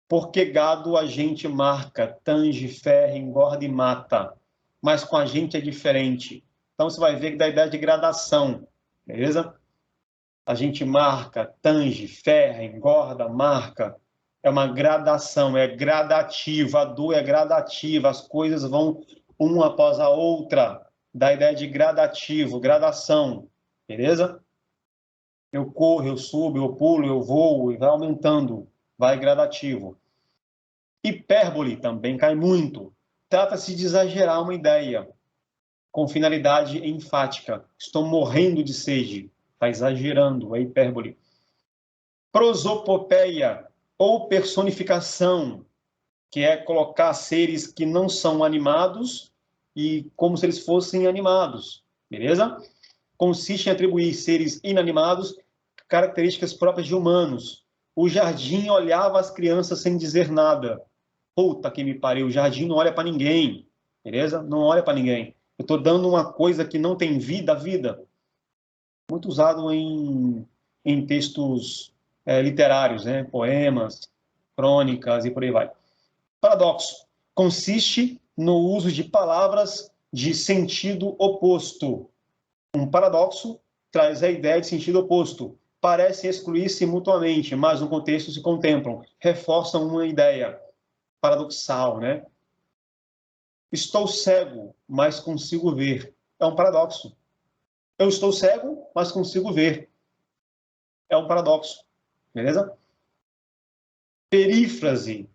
Porque gado a gente marca, tange, ferra, engorda e mata. Mas com a gente é diferente. Então você vai ver que dá a ideia de gradação. Beleza? A gente marca, tange, ferra, engorda, marca. É uma gradação, é gradativa, a dor é gradativa, as coisas vão uma após a outra. Dá a ideia de gradativo, gradação, beleza? Eu corro, eu subo, eu pulo, eu vou, e vai aumentando, vai gradativo. Hipérbole também cai muito. Trata-se de exagerar uma ideia, com finalidade enfática. Estou morrendo de sede. Está exagerando, é hipérbole. Prosopopeia, ou personificação, que é colocar seres que não são animados e como se eles fossem animados, beleza? Consiste em atribuir seres inanimados características próprias de humanos. O jardim olhava as crianças sem dizer nada. Puta que me pariu, o jardim não olha para ninguém, beleza? Não olha para ninguém. Eu estou dando uma coisa que não tem vida, vida. Muito usado em textos literários, né? Poemas, crônicas e por aí vai. Paradoxo. Consiste no uso de palavras de sentido oposto. Um paradoxo traz a ideia de sentido oposto. Parecem excluir-se mutuamente, mas no contexto se contemplam, reforçam uma ideia paradoxal, né? Estou cego, mas consigo ver. É um paradoxo. Eu estou cego, mas consigo ver. É um paradoxo. Beleza? Perífrase.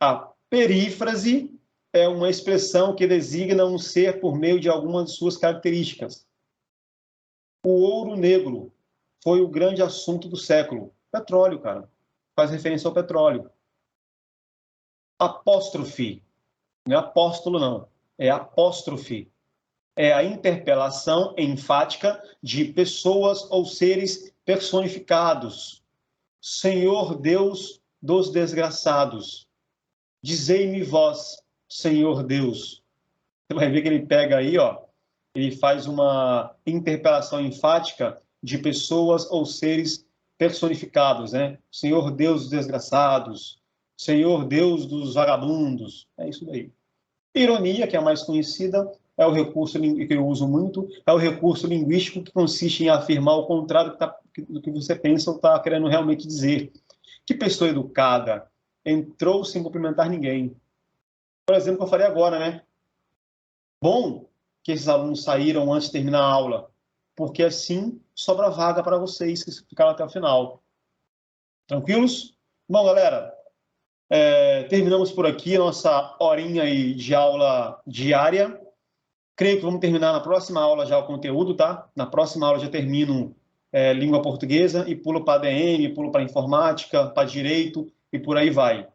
A perífrase é uma expressão que designa um ser por meio de algumas de suas características. O ouro negro foi o grande assunto do século. Petróleo, cara. Faz referência ao petróleo. Apóstrofe. Não é apóstolo, não. É apóstrofe. É a interpelação enfática de pessoas ou seres personificados. Senhor Deus dos desgraçados. Dizei-me vós, Senhor Deus. Você vai ver que ele pega aí, ó, ele faz uma interpelação enfática de pessoas ou seres personificados, né? Senhor Deus dos desgraçados, Senhor Deus dos vagabundos. É isso daí. Ironia, que é a mais conhecida, é o recurso que eu uso muito, é o recurso linguístico que consiste em afirmar o contrário do que você pensa ou está querendo realmente dizer. Que pessoa educada entrou sem cumprimentar ninguém. Por exemplo, que eu falei agora, né? Bom que esses alunos saíram antes de terminar a aula, porque assim sobra vaga para vocês que ficaram até o final. Tranquilos? Bom, galera, terminamos por aqui a nossa horinha aí de aula diária. Creio que vamos terminar na próxima aula já o conteúdo, tá? Na próxima aula já termino língua portuguesa e pulo para ADM, pulo para informática, para direito e por aí vai.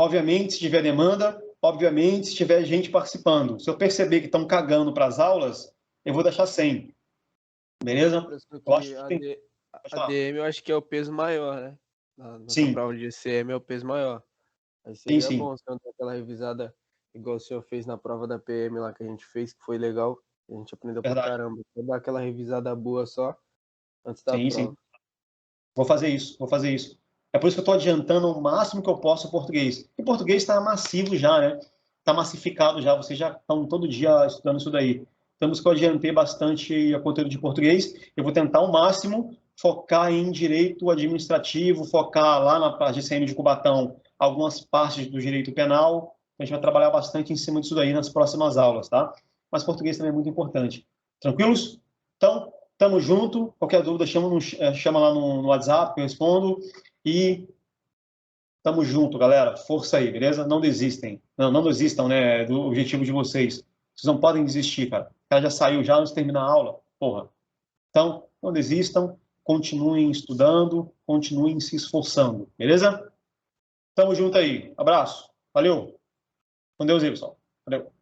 Obviamente, se tiver demanda, obviamente, se tiver gente participando. Se eu perceber que estão cagando para as aulas, eu vou deixar sem. Beleza? Eu acho que a DM eu acho que é o peso maior, né? Na prova de ECM é o peso maior. Aí seria bom se eu dar aquela revisada igual o senhor fez na prova da PM lá que a gente fez, que foi legal. A gente aprendeu pra caramba. Vou dar aquela revisada boa só antes da prova. Sim. Vou fazer isso. É por isso que eu estou adiantando o máximo que eu posso o português. E o português está massivo já, né? Está massificado já. Vocês já estão todo dia estudando isso daí. Então, isso que eu adiantei bastante o conteúdo de português. Eu vou tentar ao máximo focar em direito administrativo, focar lá na GCM de Cubatão algumas partes do direito penal. A gente vai trabalhar bastante em cima disso daí nas próximas aulas, tá? Mas português também é muito importante. Tranquilos? Então, tamo junto. Qualquer dúvida, chama lá no WhatsApp, que eu respondo. E tamo junto, galera. Força aí, beleza? Não desistem. Não desistam, né, do objetivo de vocês. Vocês não podem desistir, cara. O cara já saiu já antes de terminar a aula. Porra. Então, não desistam. Continuem estudando. Continuem se esforçando. Beleza? Tamo junto aí. Abraço. Valeu. Com Deus aí, pessoal. Valeu.